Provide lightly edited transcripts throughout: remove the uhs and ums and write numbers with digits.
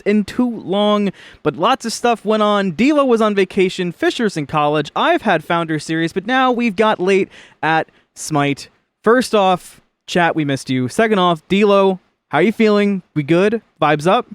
in too long, but lots of stuff went on. D'Lo was on vacation, Fisher's in college, I've had Founder Series, but now we've got late at SMITE. First off, chat, we missed you. Second off, D'Lo, how you feeling? We good? Vibes up?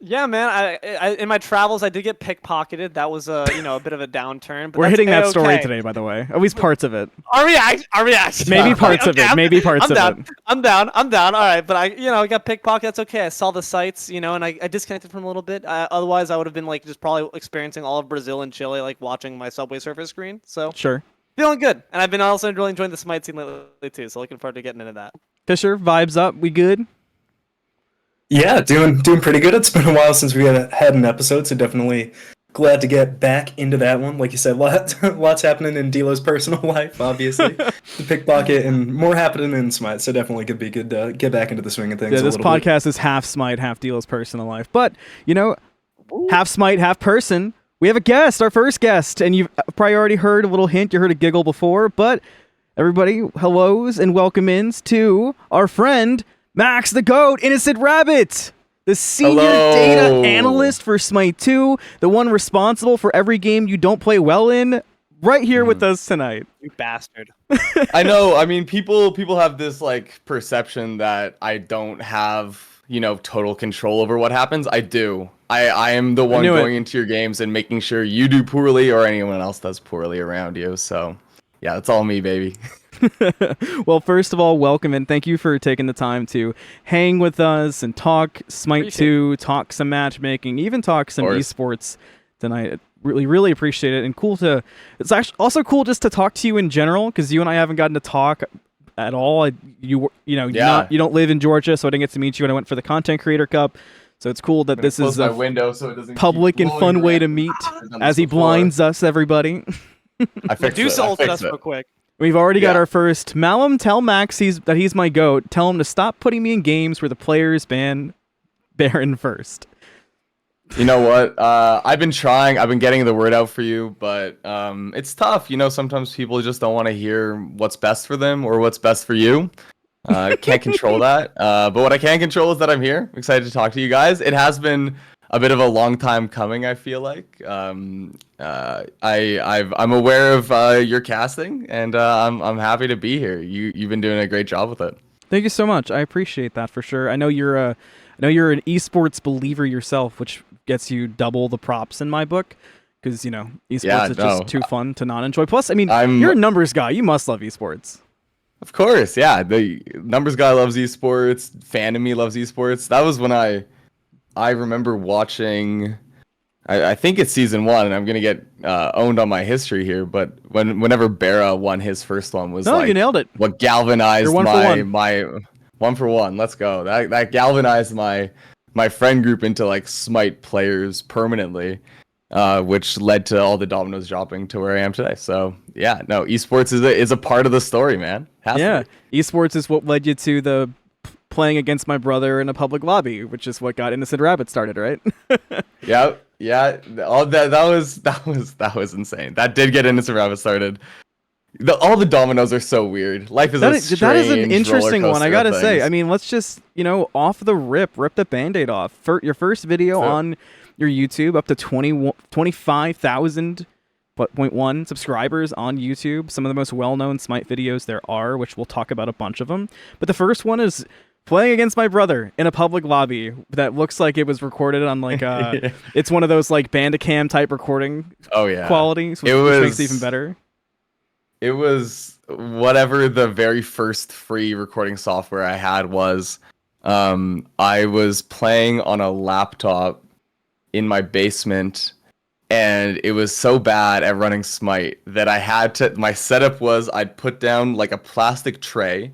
Yeah, man. I in my travels, I did get pickpocketed. That was a bit of a downturn. But We're hitting that story A-okay. today, by the way. At least parts of it. Our reaction. Maybe parts of it. Maybe parts of it. I'm down. All right, but I got pickpocketed. That's okay. I saw the sights, and I disconnected from a little bit. Otherwise, I would have been just probably experiencing all of Brazil and Chile, watching my Subway Surfer screen. So sure, feeling good, and I've been also really enjoying the SMITE scene lately too. So looking forward to getting into that. Fisher, vibes up. We good? Yeah, doing pretty good. It's been a while since we had an episode, so definitely glad to get back into that one. Like you said, lots happening in D'Lo's personal life, obviously. The pickpocket and more happening in SMITE, so definitely could be good to get back into the swing of things. Yeah, this podcast is half SMITE, half D'Lo's personal life. But, half SMITE, half person. We have a guest, our first guest, and you've probably already heard a little hint. You heard a giggle before, but everybody, hellos and welcome-ins to our friend Max the Goat, InnocentRabbit, the senior data analyst for SMITE 2, the one responsible for every game you don't play well in, right here with us tonight. You bastard. I know. I mean, people have this perception that I don't have, total control over what happens. I do. I am the one going into your games and making sure you do poorly or anyone else does poorly around you. So, yeah, it's all me, baby. Well, first of all, welcome and thank you for taking the time to hang with us and talk SMITE 2, talk some matchmaking, even talk some esports tonight. Really appreciate it, and it's actually also cool just to talk to you in general, because you and I haven't gotten to talk at all. You don't live in Georgia, so I didn't get to meet you when I went for the Content Creator Cup. So it's cool that this is a window so it doesn't public and fun way to meet as he blinds us, everybody. I fixed it. Us real quick. We've already got our first. Malum, tell Max that he's my goat. Tell him to stop putting me in games where the players ban Baron first. You know what? I've been trying. I've been getting the word out for you, but it's tough. Sometimes people just don't want to hear what's best for them or what's best for you. Can't control that. But what I can control is that I'm here. I'm excited to talk to you guys. It has been a bit of a long time coming, I feel like. I'm aware of your casting, and I'm happy to be here. You've been doing a great job with it. Thank you so much. I appreciate that for sure. I know you're an esports believer yourself, which gets you double the props in my book, because esports is just too fun to not enjoy. Plus, you're a numbers guy. You must love esports. Of course, yeah. The numbers guy loves esports. Fan of me loves esports. That was when I remember watching, I think it's season 1, and I'm going to get owned on my history here, but whenever Barra won his first one was you nailed it. What galvanized my 1 for 1. Let's go. That galvanized my friend group into SMITE players permanently, which led to all the dominoes dropping to where I am today. So yeah, no, esports is a part of the story, man. Esports is what led you to the playing against my brother in a public lobby, which is what got InnocentRabbit started, right? yeah. All that was insane. That did get InnocentRabbit started. All the dominoes are so weird. Life is that is an interesting one, I gotta say. Let's just off the rip the band-aid off. Your first video on your YouTube, up to 25,000.1 subscribers on YouTube. Some of the most well-known SMITE videos there are, which we'll talk about a bunch of them. But the first one is playing against my brother in a public lobby that looks like it was recorded on it's one of those Bandicam type recording qualities, which makes it even better. It was whatever the very first free recording software I had was. I was playing on a laptop in my basement, and it was so bad at running SMITE that I had to. My setup was I'd put down a plastic tray.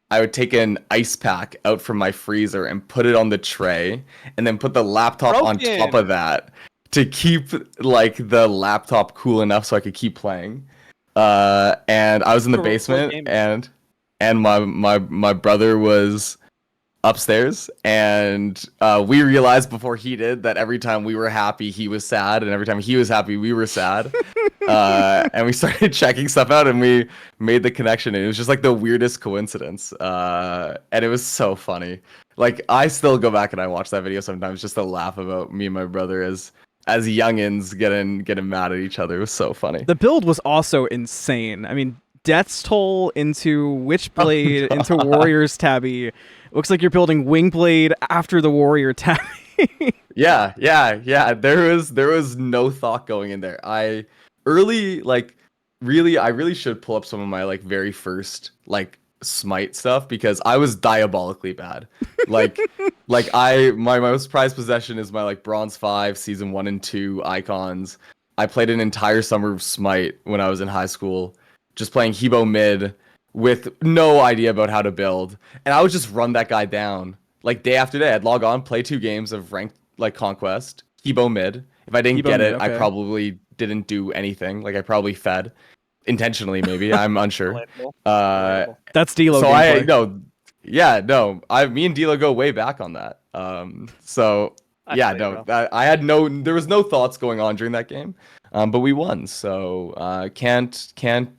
I would take an ice pack out from my freezer and put it on the tray, and then put the laptop on top of that to keep the laptop cool enough so I could keep playing. And I was in the basement, and my brother was upstairs, and we realized before he did that every time we were happy, he was sad, and every time he was happy, we were sad. And we started checking stuff out, and we made the connection, and it was just like the weirdest coincidence. And it was so funny. Like, I still go back and I watch that video sometimes just to laugh about me and my brother as youngins getting mad at each other. It was so funny. The build was also insane. I mean, Death's Toll into Witchblade into Warrior's Tabby. Looks like you're building Wingblade after the Warrior Tabby. Yeah. There was no thought going in there. I really should pull up some of my like very first like Smite stuff, because I was diabolically bad. Like my most prized possession is my like Bronze 5 Season 1 and 2 icons. I played an entire summer of Smite when I was in high school, just playing Hebo mid with no idea about how to build, and I would just run that guy down like day after day. I'd log on, play 2 games of ranked like Conquest, Hebo mid. If I didn't Hebo get mid, it, okay. I probably didn't do anything. Like I probably fed intentionally, maybe. I'm unsure. Relatable. That's D'Lo. So gameplay. me and D'Lo go way back on that. So I yeah, feel you, no, there was no thoughts going on during that game. But we won, so can't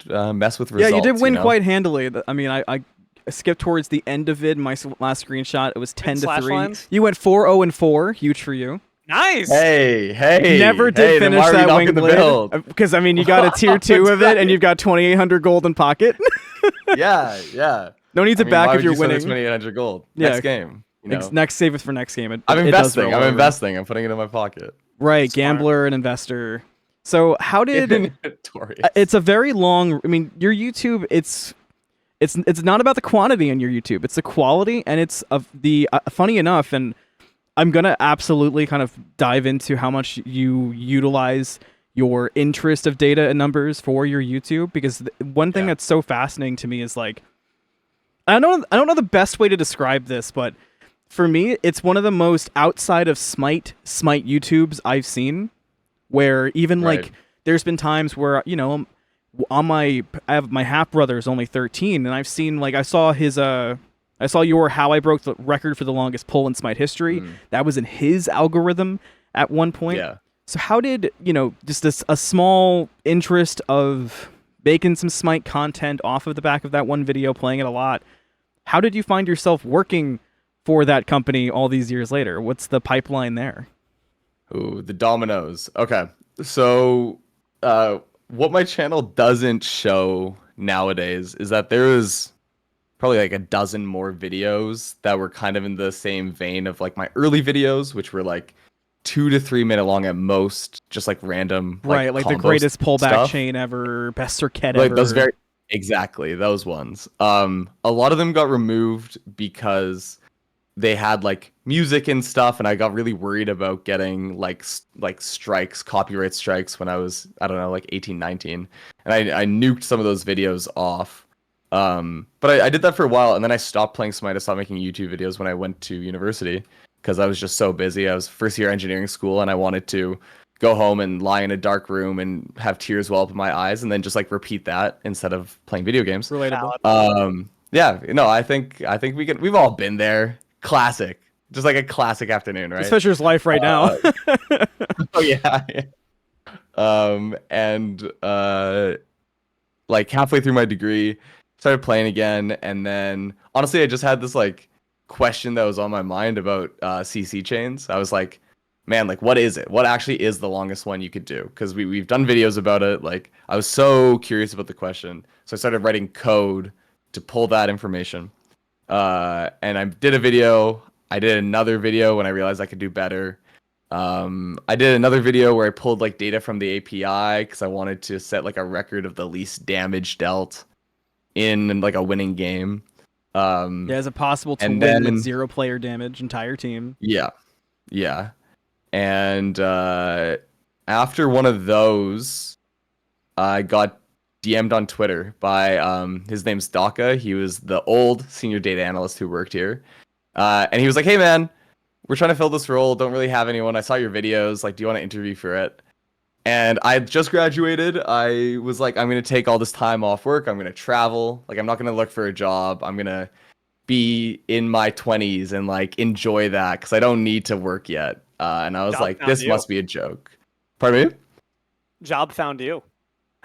mess with results. Yeah, you did win know? quite handily. I mean, I skipped towards the end of it. My last screenshot, it was 10 to slash 3. lines? You went 4-0-4. Huge for you. Nice. Hey, Never did hey, then finish why are we that knocking the build? Wingblade because I mean, you got a tier 2 of it, and you've got 2,800 gold in pocket. Yeah. No need to back why if would you're you spend winning. this many 800 gold Yeah. next game. You know? Next, save it for next game. I'm it does investing. roll I'm over. investing. I'm putting it in my pocket. Right, Smart. gambler and investor. So how did? Inventory. It's a very long. I mean, your YouTube. It's not about the quantity on your YouTube. It's the quality, and it's of the funny enough. And I'm gonna absolutely kind of dive into how much you utilize your interest of data and numbers for your YouTube, because one thing that's so fascinating to me is like, I don't know the best way to describe this, but for me, it's one of the most outside of Smite YouTubes I've seen, where even like there's been times where, you know, I have my half brother is only 13, and I've seen like I saw your how I broke the record for the longest pull in Smite history. That was in his algorithm at one point. Yeah. So how did, you know, just a small interest of making some Smite content off of the back of that one video, playing it a lot, how did you find yourself working for that company all these years later? What's the pipeline there? Ooh, the dominoes. Okay. So, what my channel doesn't show nowadays is that there is probably like a dozen more videos that were kind of in the same vein of like my early videos, which were like 2 to 3 minute long at most, just like random, Right, like the combo greatest pullback stuff. chain ever, best circuit Like ever. those exactly those ones. A lot of them got removed because they had like music and stuff, and I got really worried about getting like strikes, copyright strikes when I was, I don't know, like 18, 19, and I nuked some of those videos off. But I did that for a while, and then I stopped playing Smite. I stopped making YouTube videos when I went to university because I was just so busy. I was first year engineering school, and I wanted to go home and lie in a dark room and have tears well up in my eyes, and then just like repeat that instead of playing video games. Relatable. Yeah, no, I think we've all been there. Classic, just like a classic afternoon, right? It's Fisher's life right now. Oh yeah. And like halfway through my degree, started playing again, and then honestly, I just had this like question that was on my mind about CC chains. I was like, man, like what is it? What actually is the longest one you could do? Because we've done videos about it. Like I was so curious about the question, so I started writing code to pull that information. And I did a video. I did another video when I realized I could do better. I did another video where I pulled like data from the API because I wanted to set like a record of the least damage dealt in like a winning game. Yeah, is it possible to and win then- with 0 player damage, entire team? Yeah. And after one of those, I got DM'd on Twitter by his name's Daka. He was the old senior data analyst who worked here. And he was like, hey man, we're trying to fill this role, don't really have anyone. I saw your videos, like, do you want to interview for it? And I just graduated. I was like, I'm gonna take all this time off work, I'm gonna travel, like I'm not gonna look for a job, I'm gonna be in my 20s and like enjoy that because I don't need to work yet. And I was Job like, found this you. must be a joke. Pardon me? Job found you.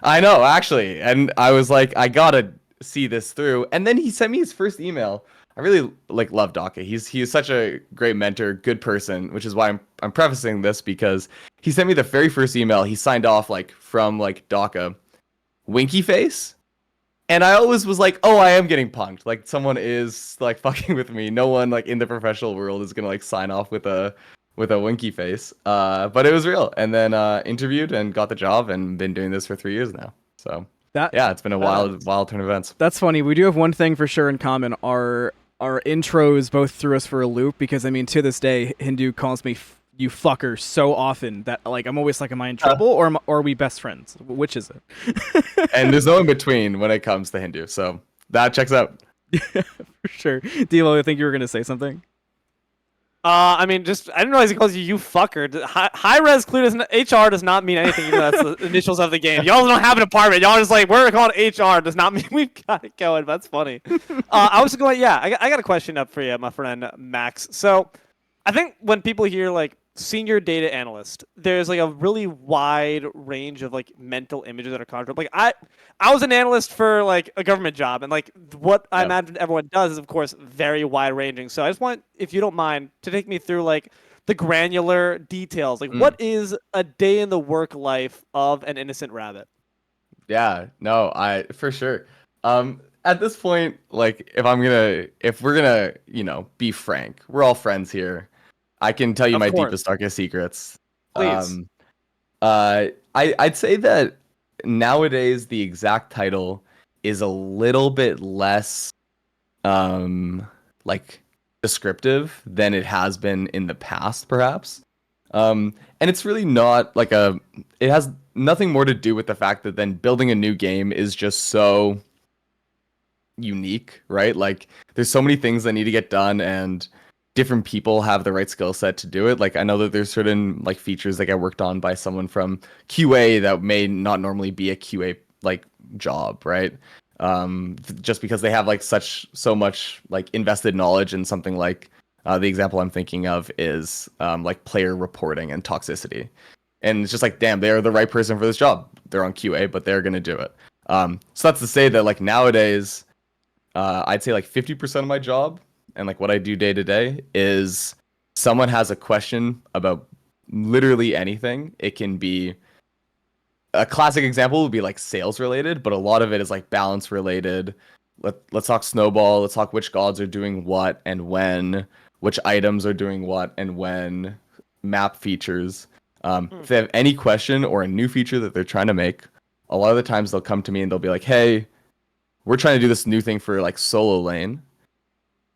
I know, actually. And I was like, I gotta see this through. And then he sent me his first email. I really like love Daka. He's such a great mentor, good person, which is why I'm prefacing this because he sent me the very first email. He signed off like from like Daka, winky face. And I always was like, oh, I am getting punked. Like someone is like fucking with me. No one like in the professional world is gonna like sign off with a winky face. But it was real. And then interviewed and got the job and been doing this for 3 years now. So That yeah, it's been a Badass. wild turn of events. That's funny. We do have one thing for sure in common. Our intros both threw us for a loop because I mean to this day Hindu calls me you fucker so often that like I'm always like, am I in trouble or are we best friends? Which is it? And there's no in between when it comes to Hindu. So that checks out. For sure. Devo, I think you were gonna say something. I mean, just I didn't realize he calls you fucker. High res clue HR does not mean anything. Even though that's the initials of the game. Y'all don't have an apartment. Y'all are just like we're called HR. Does not mean we've got it going. That's funny. I was going. Yeah, I got a question up for you, my friend Max. So, I think when people hear like senior data analyst, there's like a really wide range of like mental images that are conjured up. Like I was an analyst for like a government job, and like what I imagine everyone does is of course very wide ranging. So I just want, if you don't mind, to take me through like the granular details. Like what is a day in the work life of an innocent rabbit? Yeah, no, I for sure. At this point, like if we're gonna, be frank, we're all friends here. I can tell you Of my course. deepest, darkest secrets. Please. I'd say that nowadays the exact title is a little bit less like descriptive than it has been in the past, perhaps. And it's really not like it has nothing more to do with the fact that then building a new game is just so unique, right? Like there's so many things that need to get done and different people have the right skill set to do it. Like I know that there's certain like features that get worked on by someone from QA that may not normally be a QA like job, right? Just because they have like so much like invested knowledge in something like the example I'm thinking of is like player reporting and toxicity. And it's just like, damn, they're the right person for this job. They're on QA, but they're gonna do it. So that's to say that like nowadays, I'd say like 50% of my job and like what I do day to day is someone has a question about literally anything. It can be a classic example would be like sales related, but a lot of it is like balance related. Let's talk snowball. Let's talk which gods are doing what and when, which items are doing what and when, map features. If they have any question or a new feature that they're trying to make, a lot of the times they'll come to me and they'll be like, hey, we're trying to do this new thing for like solo lane.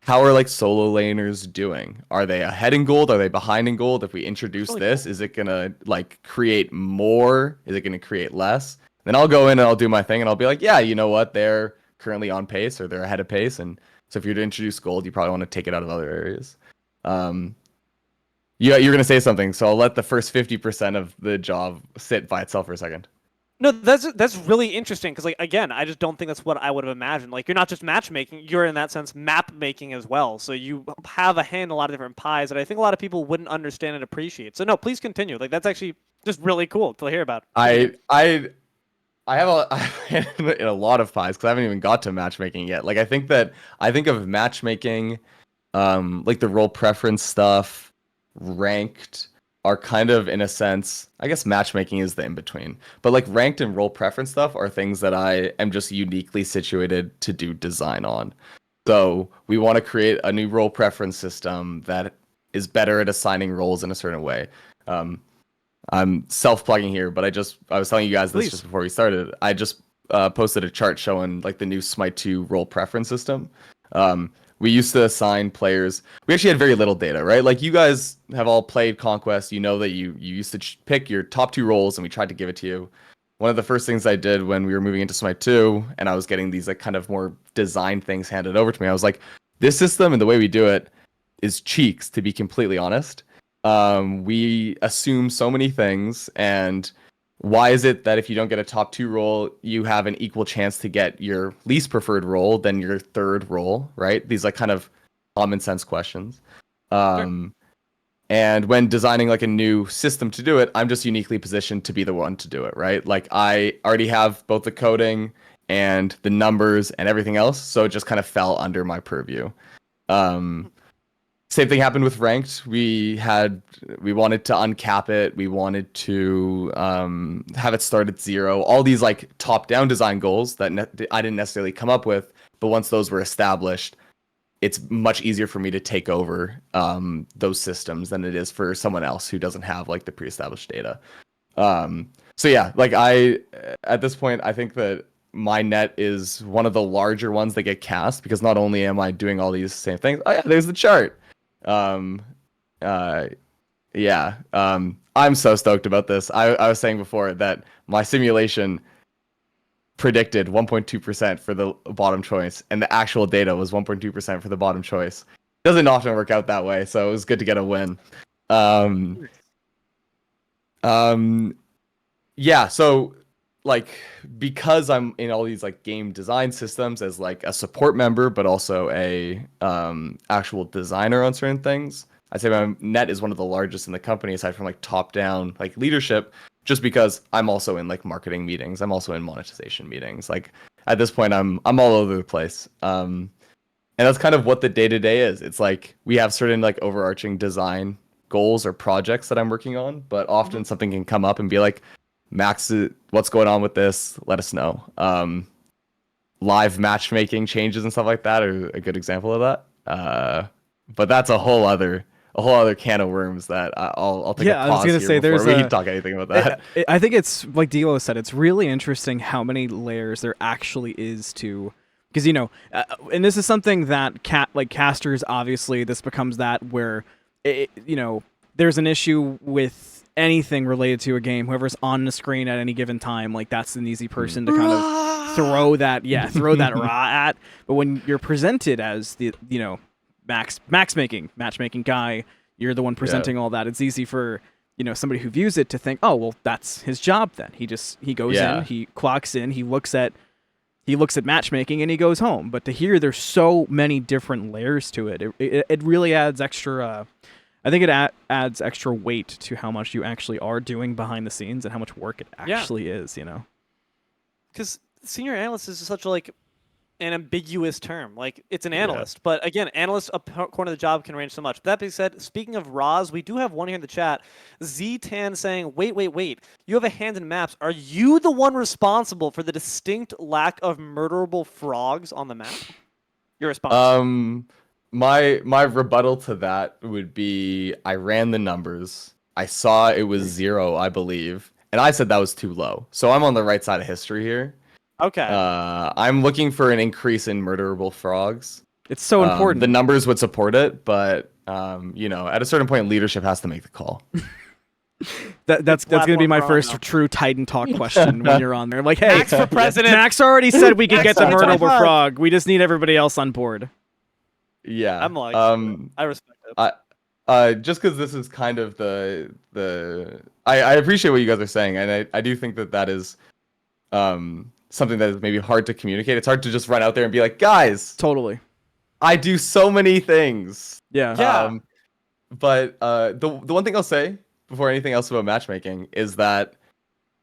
How are like solo laners doing? Are they ahead in gold? Are they behind in gold? If we introduce Really this, cool. is it gonna like create more? Is it gonna create less? Then I'll go in and I'll do my thing and I'll be like, yeah, you know what? They're currently on pace or they're ahead of pace. And so if you're to introduce gold, you probably want to take it out of other areas. You're gonna say something, so I'll let the first 50% of the job sit by itself for a second. No, that's really interesting because, like, again, I just don't think that's what I would have imagined. Like, you're not just matchmaking; you're in that sense map making as well. So you have a hand in a lot of different pies that I think a lot of people wouldn't understand and appreciate. So no, please continue. Like, that's actually just really cool to hear about. I have in a lot of pies because I haven't even got to matchmaking yet. Like I think of matchmaking, like the role preference stuff, ranked are kind of in a sense, I guess matchmaking is the in between. But like ranked and role preference stuff are things that I am just uniquely situated to do design on. So we want to create a new role preference system that is better at assigning roles in a certain way. I'm self-plugging here, but I was telling you guys this just before we started. I just posted a chart showing like the new SMITE 2 role preference system. We used to assign players. We actually had very little data, right? Like you guys have all played Conquest. You know that you used to pick your top 2 roles, and we tried to give it to you. One of the first things I did when we were moving into SMITE 2, and I was getting these like kind of more design things handed over to me, I was like, this system and the way we do it is cheeks, to be completely honest. We assume so many things, and why is it that if you don't get a top 2 role, you have an equal chance to get your least preferred role than your third role, right? These like kind of common sense questions. And when designing like a new system to do it, I'm just uniquely positioned to be the one to do it, right? Like I already have both the coding and the numbers and everything else, so it just kind of fell under my purview. Same thing happened with ranked. We wanted to uncap it. We wanted to have it start at 0. All these like top-down design goals that I didn't necessarily come up with, but once those were established, it's much easier for me to take over those systems than it is for someone else who doesn't have like the pre-established data. So yeah, like at this point, I think that my net is one of the larger ones that get cast because not only am I doing all these same things. Oh yeah, there's the chart. Yeah. I'm so stoked about this. I was saying before that my simulation predicted 1.2% for the bottom choice, and the actual data was 1.2% for the bottom choice. Doesn't often work out that way, so it was good to get a win. Yeah, so like because I'm in all these like game design systems as like a support member, but also a actual designer on certain things, I'd say my net is one of the largest in the company aside from like top down like leadership, just because I'm also in like marketing meetings, I'm also in monetization meetings. Like at this point I'm all over the place. And that's kind of what the day-to-day is. It's like we have certain like overarching design goals or projects that I'm working on, but often something can come up and be like, Max, what's going on with this? Let us know. Live matchmaking changes and stuff like that are a good example of that. But that's a whole other can of worms that I'll take a pause I was gonna here say before there's we talk anything about that. I think it's like Dilo said. It's really interesting how many layers there actually is to, because and this is something that casters obviously this becomes that where there's an issue with anything related to a game. Whoever's on the screen at any given time, like that's an easy person to kind of throw that raw at. But when you're presented as the matchmaking guy, you're the one presenting all that. It's easy for somebody who views it to think, oh well, that's his job then. He goes in, he clocks in, he looks at matchmaking, and he goes home. But to hear there's so many different layers to it, it really adds extra. I think it adds extra weight to how much you actually are doing behind the scenes and how much work it actually is, Because senior analyst is such an ambiguous term. Like, it's an analyst. But again, analyst, a corner of the job can range so much. That being said, speaking of RAWs, we do have one here in the chat. Z-Tan saying, wait. You have a hand in maps. Are you the one responsible for the distinct lack of murderable frogs on the map? Your response. My rebuttal to that would be I ran the numbers. I saw it was 0, I believe, and I said that was too low. So I'm on the right side of history here. Okay. I'm looking for an increase in murderable frogs. It's so important. The numbers would support it, but at a certain point, leadership has to make the call. That's going to be my first true Titan talk question when you're on there. Like, hey, Max for president. Max already said we could get the murderable 2025. frog. We just need everybody else on board. Yeah. I'm like, I respect it. Just because this is kind of I appreciate what you guys are saying, and I do think that is something that is maybe hard to communicate. It's hard to just run out there and be like, guys, Totally. I do so many things. Yeah. But the one thing I'll say before anything else about matchmaking is that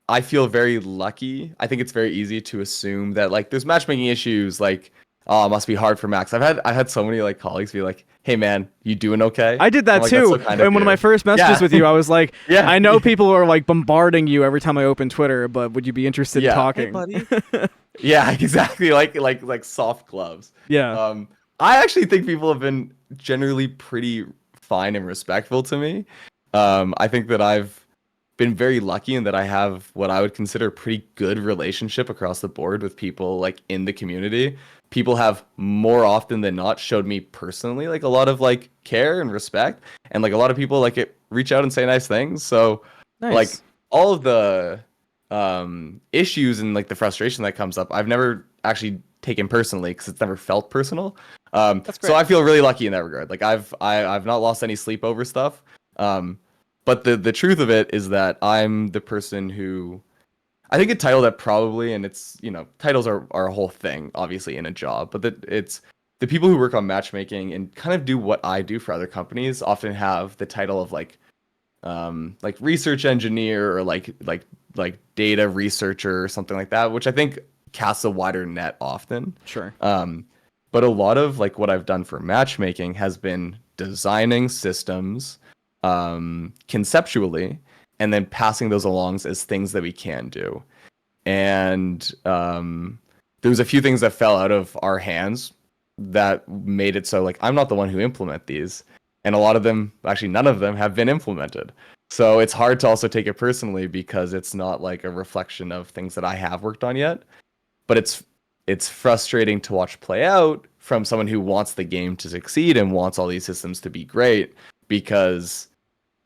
I feel very lucky. I think it's very easy to assume that like there's matchmaking issues, like, oh, it must be hard for Max. I had so many like colleagues be like, "Hey man, you doing okay?" I did that like, too. So kind of and one of my first messages with you, I was like, Yeah. I know people are like bombarding you every time I open Twitter, but would you be interested in talking? Hey, buddy. Yeah, exactly. Like soft gloves. Yeah. I actually think people have been generally pretty fine and respectful to me. I think that I've been very lucky in that I have what I would consider a pretty good relationship across the board with people like in the community. People have more often than not showed me personally like a lot of like care and respect, and like a lot of people like reach out and say nice things. So Nice. like all of the issues and like the frustration that comes up, I've never actually taken personally because it's never felt personal. That's great. So I feel really lucky in that regard. Like I've not lost any sleep over stuff. But the truth of it is that I'm the person who I think a title that probably, and it's, titles are a whole thing, obviously, in a job, but that it's the people who work on matchmaking and kind of do what I do for other companies often have the title of like research engineer or like data researcher or something like that, which I think casts a wider net often. Sure. But a lot of like what I've done for matchmaking has been designing systems conceptually and then passing those along as things that we can do. And there was a few things that fell out of our hands that made it so like I'm not the one who implement these. And a lot of them, actually none of them, have been implemented. So it's hard to also take it personally because it's not like a reflection of things that I have worked on yet. But it's frustrating to watch play out from someone who wants the game to succeed and wants all these systems to be great, because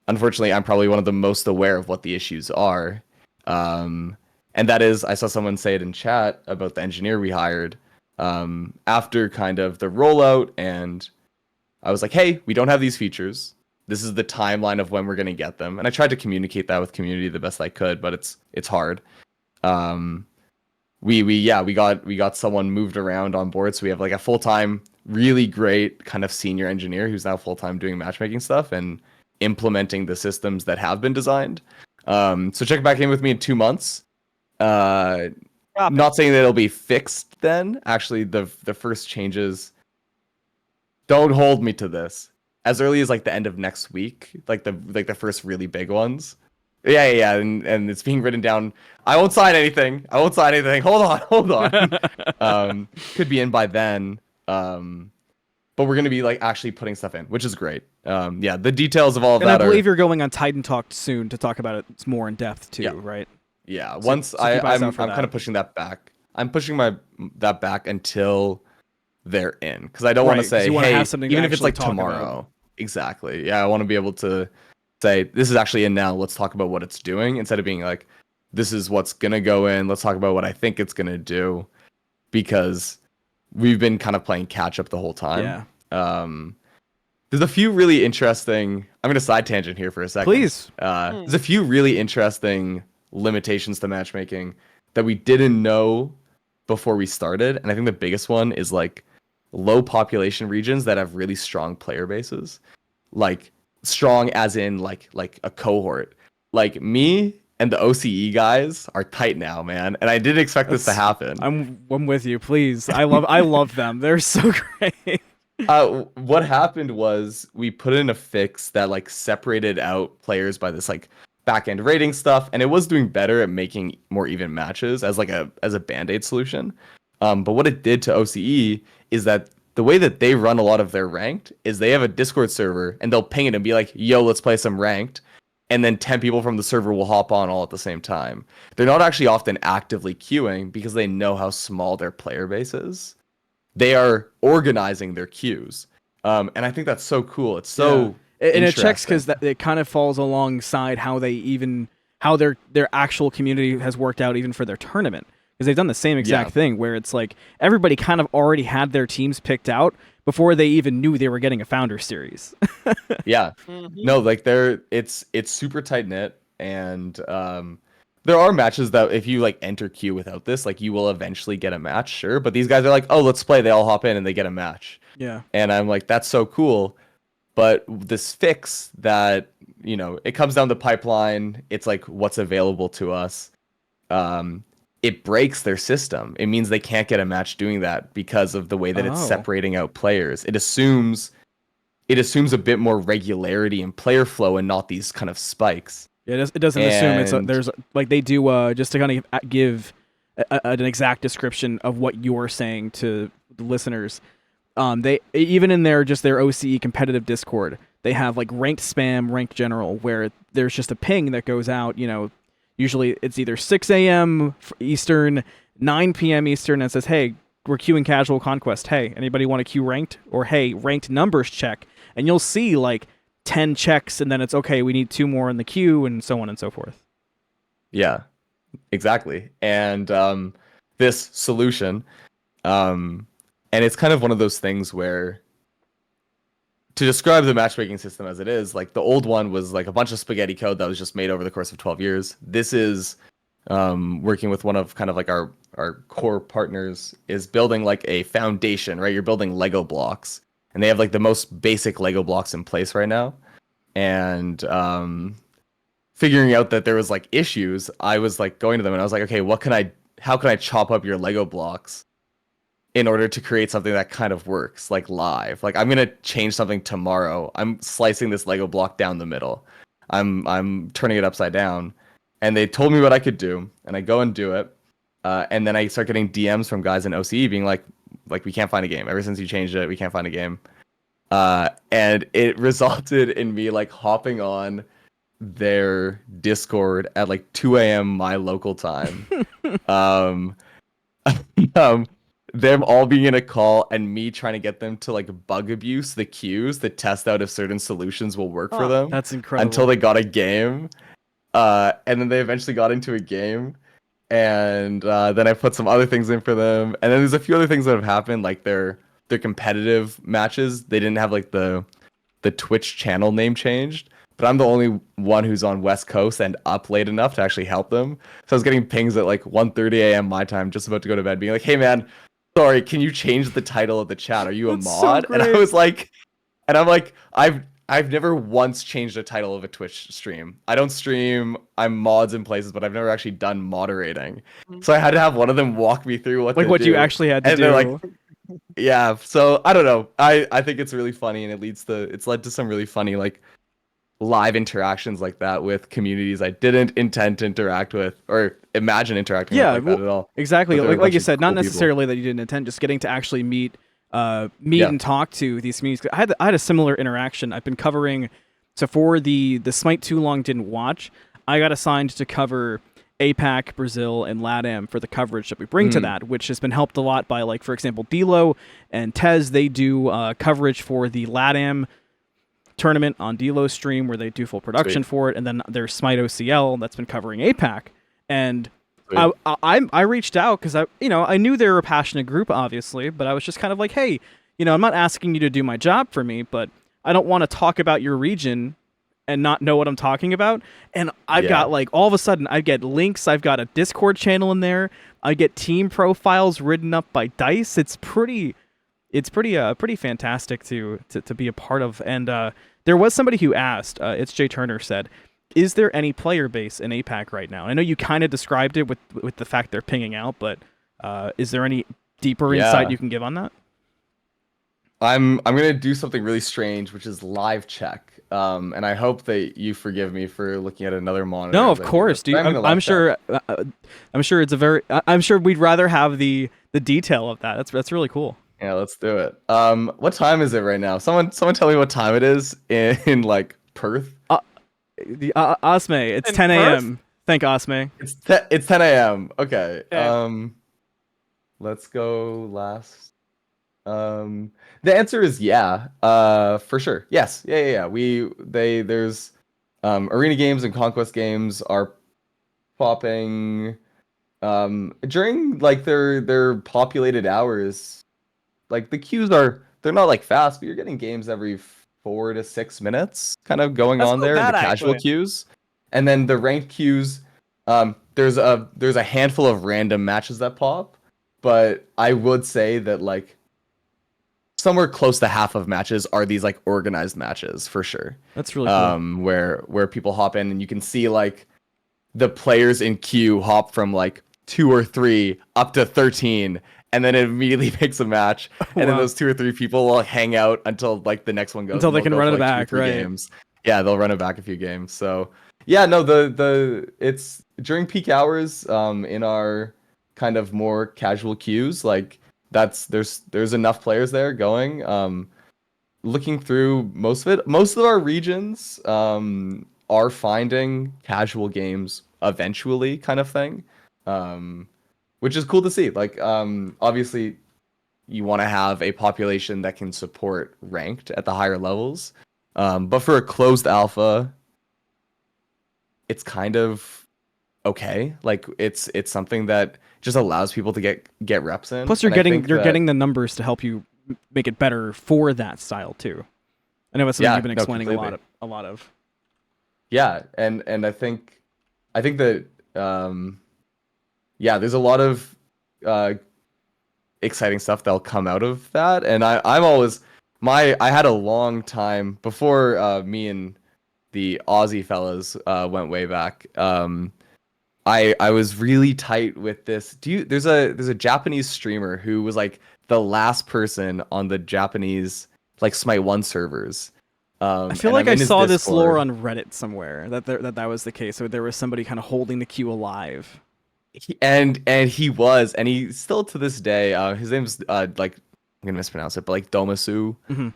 unfortunately I'm probably one of the most aware of what the issues are. And that is, I saw someone say it in chat about the engineer we hired after kind of the rollout, and I was like, hey, we don't have these features. This is the timeline of when we're going to get them. And I tried to communicate that with community the best I could, but it's hard. We got someone moved around on board. So we have like a full-time, really great kind of senior engineer who's now full-time doing matchmaking stuff and implementing the systems that have been designed. So check back in with me in 2 months. Not saying that it'll be fixed then. Actually, the first changes, don't hold me to this, as early as like the end of next week, like the first really big ones. Yeah, and it's being written down. I won't sign anything. Hold on. Could be in by then. But we're gonna be like actually putting stuff in, which is great. The details of all of and that. I believe you're going on Titan Talk soon to talk about it more in depth too, right? Yeah. So- Once so keep eyes I'm out for kind that. of pushing that back. I'm pushing that back until they're in, because I don't want Right, to 'cause say, you wanna hey, have something to even if it's actually like talk about. tomorrow. Exactly. Yeah, I want to be able to say this is actually in now. Let's talk about what it's doing, instead of being like, this is what's gonna go in. Let's talk about what I think it's gonna do, because we've been kind of playing catch up the whole time. Yeah. There's a few really interesting. I'm gonna side tangent here for a second. Please. There's a few really interesting limitations to matchmaking that we didn't know before we started, and I think the biggest one is like low population regions that have really strong player bases, like strong as in like a cohort. Like me and the OCE guys are tight now, man, and I didn't expect this to happen. I'm with you. Please, I love them. They're so great. What happened was we put in a fix that like separated out players by this like back end rating stuff, and it was doing better at making more even matches as a band-aid solution. But what it did to OCE is that the way that they run a lot of their ranked is they have a Discord server and they'll ping it and be like, yo, let's play some ranked. And then 10 people from the server will hop on all at the same time. They're not actually often actively queuing because they know how small their player base is. They are organizing their queues. And I think that's so cool. It's so and it checks interesting. because it kind of falls alongside how their actual community has worked out even for their tournament, because they've done the same exact thing where it's like everybody kind of already had their teams picked out before they even knew they were getting a founder series. Yeah. No, like it's super tight knit, and there are matches that if you like enter queue without this, like you will eventually get a match, sure. But these guys are like, oh, let's play. They all hop in and they get a match. Yeah. And I'm like, that's so cool. But this fix that, it comes down the pipeline. It's like what's available to us. It breaks their system. It means they can't get a match doing that because of the way that it's separating out players. It assumes a bit more regularity in player flow and not these kind of spikes. Yeah, it doesn't assume there's like they do just to kind of give an exact description of what you're saying to the listeners. They even in their OCE competitive Discord, they have like ranked spam, ranked general, where there's just a ping that goes out. Usually it's either 6 a.m. Eastern, 9 p.m. Eastern, and it says, hey, we're queuing casual conquest. Hey, anybody want to queue ranked? Or hey, ranked numbers check. And you'll see like 10 checks, and then it's okay, we need 2 more in the queue, and so on and so forth. Yeah, exactly. And this solution, and it's kind of one of those things where, to describe the matchmaking system as it is, like the old one was like a bunch of spaghetti code that was just made over the course of 12 years. This is working with one of kind of like our core partners, is building like a foundation, right? You're building Lego blocks, and they have like the most basic Lego blocks in place right now. And figuring out that there was like issues, I was like going to them and I was like, okay, how can I chop up your Lego blocks in order to create something that kind of works like live? Like, I'm gonna change something tomorrow. I'm slicing this Lego block down the middle. I'm turning it upside down. And they told me what I could do, and I go and do it. And then I start getting DMs from guys in OCE being like we can't find a game. Ever since you changed it, we can't find a game. And it resulted in me like hopping on their Discord at like 2 a.m. my local time. um, them all being in a call and me trying to get them to like bug abuse the queues to test out if certain solutions will work for them. That's incredible. Until they got a game. And then they eventually got into a game. And then I put some other things in for them. And then there's a few other things that have happened, like their competitive matches. They didn't have like the Twitch channel name changed. But I'm the only one who's on West Coast and up late enough to actually help them. So I was getting pings at like 1:30 a.m. my time, just about to go to bed, being like, "Hey man, sorry, can you change the title of the chat? Are you a That's so mod?" And I great. was like, and I'm like, I've never once changed the title of a Twitch stream. I don't stream. I'm mods in places, but I've never actually done moderating. So I had to have one of them walk me through what Like to what do. you actually had to And do. they're like, yeah. So I don't know. I think it's really funny, and it's led to some really funny like live interactions like that with communities I didn't intend to interact with or imagine interacting with like that at all. Exactly. But there are a Like bunch you of said, not cool people. necessarily that you didn't intend, just getting to actually meet Yeah. and talk to these communities. I had a similar interaction. I've been covering, so for the Smite Too Long Didn't Watch, I got assigned to cover APAC, Brazil, and LATAM for the coverage that we bring to that, which has been helped a lot by, like, for example, Dilo and Tez. They do coverage for the LATAM tournament on Dilo's stream where they do full production Sweet. for it, and then there's Smite OCL that's been covering APAC. And Sweet. I reached out because I knew they were a passionate group, obviously, but I was just kind of like, hey, I'm not asking you to do my job for me, but I don't want to talk about your region and not know what I'm talking about. And I've got like all of a sudden I get links. I've got a Discord channel in there. I get team profiles written up by Dice. It's pretty fantastic to be a part of. And there was somebody who asked, it's Jay Turner said, is there any player base in APAC right now? I know you kind of described it with the fact they're pinging out, but is there any deeper insight you can give on that? I'm gonna do something really strange, which is live check. And I hope that you forgive me for looking at another monitor. No, of course, dude. I'm sure. I'm sure it's a very. I'm sure we'd rather have the detail of that. That's really cool. Yeah, let's do it. What time is it right now? Someone tell me what time it is in like Perth. The Osme, it's In 10 Perth? a.m. Thank Osme. It's 10 a.m. Okay. Yeah. Let's go last. The answer is yeah. For sure. Yes. Yeah. There's arena games and conquest games are popping during like their populated hours. Like the queues they're not like fast, but you're getting games every 4 to 6 minutes kind of going That's on not there, bad, the casual actually. queues. And then the ranked queues, there's a handful of random matches that pop, but I would say that like somewhere close to half of matches are these like organized matches for sure. That's really cool. Where people hop in and you can see like the players in queue hop from like 2 or 3 up to 13, and then it immediately picks a match, and then Wow. those 2 or 3 people will hang out until like the next one goes. Until and they they'll can go run for, it like, 2 or back, 3 right. games. Yeah, they'll run it back a few games. So yeah, no, the it's during peak hours in our kind of more casual queues, like there's enough players there going. Looking through most of our regions are finding casual games eventually, kind of thing, which is cool to see. Like obviously you want to have a population that can support ranked at the higher levels, but for a closed alpha it's kind of okay. Like it's something that just allows people to get reps in. Plus, you're And I think you're that- getting the numbers to help you make it better for that style too. I know that's something Yeah, you've been no, explaining completely. a lot of. Yeah, and I think that yeah, there's a lot of exciting stuff that'll come out of that. And I'm always I had a long time before me and the Aussie fellas went way back. I was really tight with this. There's a Japanese streamer who was like the last person on the Japanese like Smite 1 servers. I feel And like I'm I in his saw this lore Discord. on Reddit somewhere that was the case. So there was somebody kind of holding the queue alive. And he was, and he still to this day. His name's like I'm gonna mispronounce it, but like Domasu. Mhm.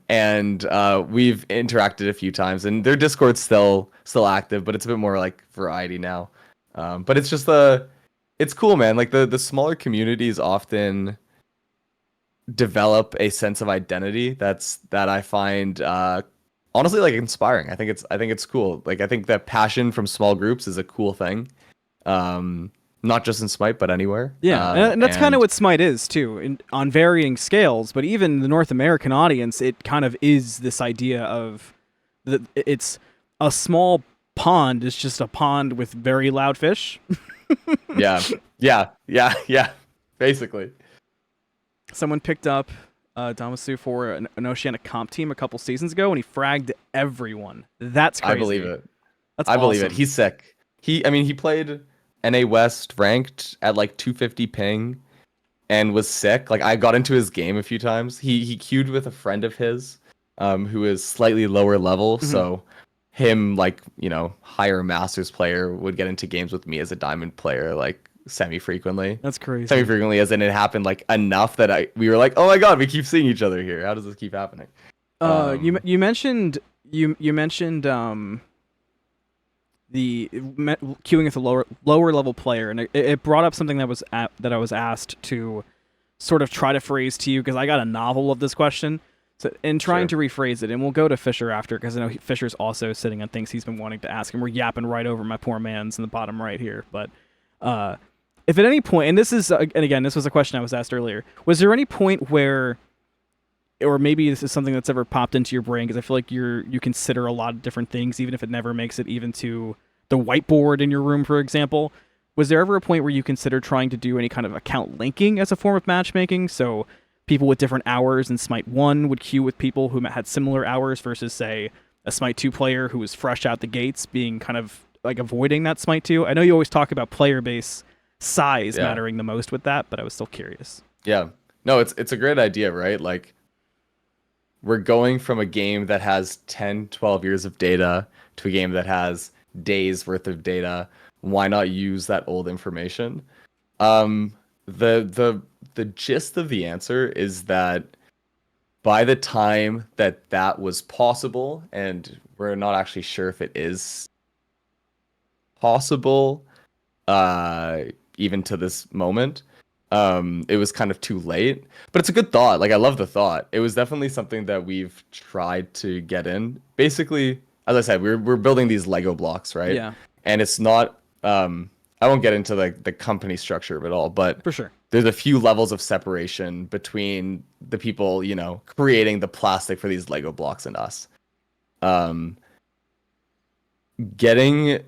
And we've interacted a few times, and their Discord's still active, but it's a bit more like variety now. But it's just it's cool, man. Like the smaller communities often develop a sense of identity that I find honestly like inspiring. I think it's cool. Like I think that passion from small groups is a cool thing. Not just in Smite, but anywhere. Yeah, and that's kind of what Smite is too, on varying scales. But even the North American audience, it kind of is this idea of it's a small pond. It's just a pond with very loud fish. yeah. Basically. Someone picked up Damasu for an Oceanic comp team a couple seasons ago, and he fragged everyone. That's crazy. I believe it. That's I believe it. awesome. He's sick. He played NA West ranked at like 250 ping and was sick. Like I got into his game a few times. He queued with a friend of his who is slightly lower level, so him like, higher masters player would get into games with me as a diamond player like semi-frequently. That's crazy. Semi-frequently as in it happened like enough that we were like, "Oh my god, we keep seeing each other here. How does this keep happening?" You mentioned the queuing with a lower level player, and it brought up something that I was asked to sort of try to phrase to you, because I got a novel of this question. So in trying to rephrase it, and we'll go to Fisher after, because I know Fisher's also sitting on things he's been wanting to ask, and we're yapping right over my poor man's in the bottom right here. But if at any point, and this was a question I was asked earlier, was there any point where, or maybe this is something that's ever popped into your brain, because I feel like you consider a lot of different things, even if it never makes it even to the whiteboard in your room, for example. Was there ever a point where you considered trying to do any kind of account linking as a form of matchmaking? So people with different hours in Smite 1 would queue with people who had similar hours versus, say, a Smite 2 player who was fresh out the gates, being kind of like avoiding that Smite 2. I know you always talk about player base size mattering the most with that, but I was still curious. Yeah. No, it's a great idea, right? Like we're going from a game that has 10, 12 years of data to a game that has days worth of data. Why not use that old information? The gist of the answer is that by the time that was possible, and we're not actually sure if it is possible, even to this moment, it was kind of too late. But it's a good thought. Like I love the thought. It was definitely something that we've tried to get in. Basically, as I said, we're building these Lego blocks, right? Yeah. And it's not I won't get into the company structure of it all, but For sure. there's a few levels of separation between the people, creating the plastic for these Lego blocks and us. Getting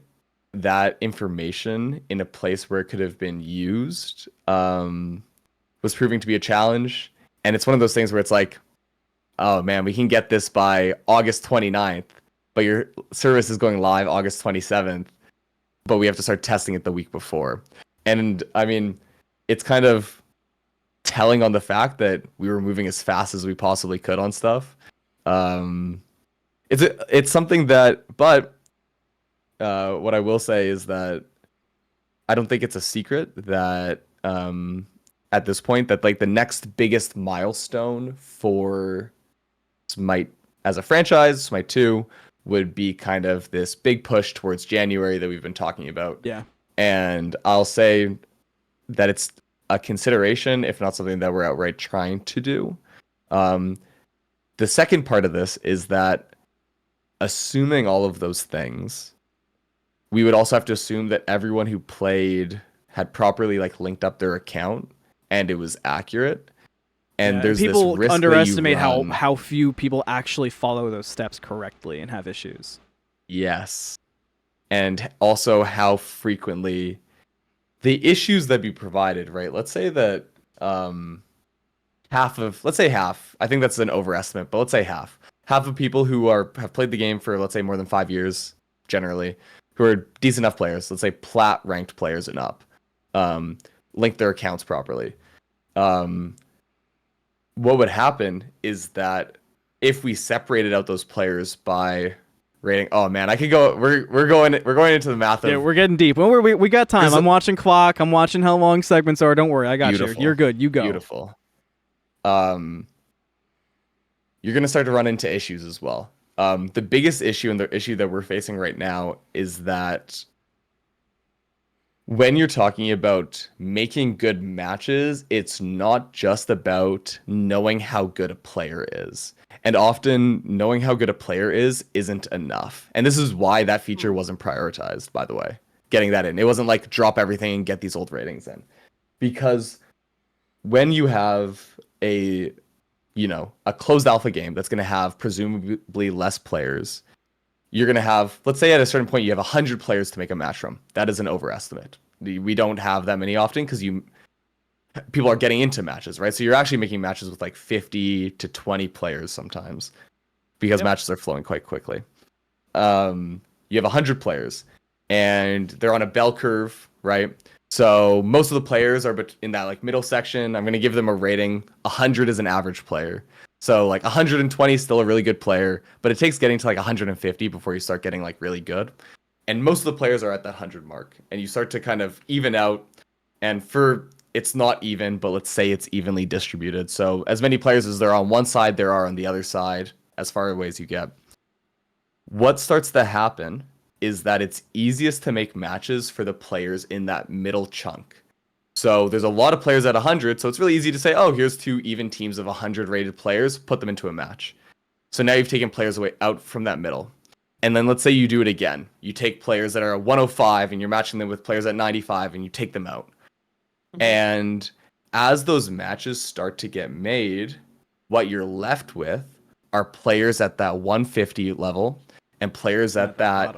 that information in a place where it could have been used was proving to be a challenge. And it's one of those things where it's like, oh man, we can get this by August 29th, but your service is going live August 27th, but we have to start testing it the week before. And I mean, it's kind of telling on the fact that we were moving as fast as we possibly could on stuff. It's something that, but what I will say is that I don't think it's a secret that at this point that like the next biggest milestone for Smite as a franchise, Smite 2, would be kind of this big push towards January that we've been talking about. Yeah. And I'll say that it's a consideration, if not something that we're outright trying to do. The second part of this is that assuming all of those things, we would also have to assume that everyone who played had properly like linked up their account and it was accurate. And there's people this risk underestimate that you run. how few people actually follow those steps correctly and have issues. Yes. And also how frequently the issues that be provided, right? Let's say that let's say half. I think that's an overestimate, but let's say half of people who have played the game for, let's say, more than 5 years, generally, who are decent enough players, let's say plat ranked players and up, link their accounts properly. What would happen is that if we separated out those players by rating, oh man, I could go. We're going into the math. Yeah, we're getting deep. Well, we got time. I'm watching clock. I'm watching how long segments are. Don't worry, I got you. You're good. You go. Beautiful. You're gonna start to run into issues as well. The biggest issue and the issue that we're facing right now is that when you're talking about making good matches, it's not just about knowing how good a player is. And often knowing how good a player is isn't enough. And this is why that feature wasn't prioritized, by the way. Getting that in. It wasn't like drop everything and get these old ratings in. Because when you have a closed alpha game that's going to have presumably less players, you're going to have, let's say at a certain point, you have 100 players to make a match from. That is an overestimate. We don't have that many often because people are getting into matches, right? So you're actually making matches with like 50 to 20 players sometimes because matches are flowing quite quickly. You have 100 players and they're on a bell curve, right? So most of the players are in that like middle section. I'm going to give them a rating. 100 is an average player. So like 120 is still a really good player, but it takes getting to like 150 before you start getting like really good. And most of the players are at that 100 mark, and you start to kind of even out. And it's not even, but let's say it's evenly distributed. So as many players as there are on one side, there are on the other side, as far away as you get. What starts to happen is that it's easiest to make matches for the players in that middle chunk. So there's a lot of players at 100, so it's really easy to say, oh, here's two even teams of 100 rated players, put them into a match. So now you've taken players away out from that middle. And then let's say you do it again. You take players that are at 105 and you're matching them with players at 95 and you take them out. Mm-hmm. And as those matches start to get made, what you're left with are players at that 150 level and players at that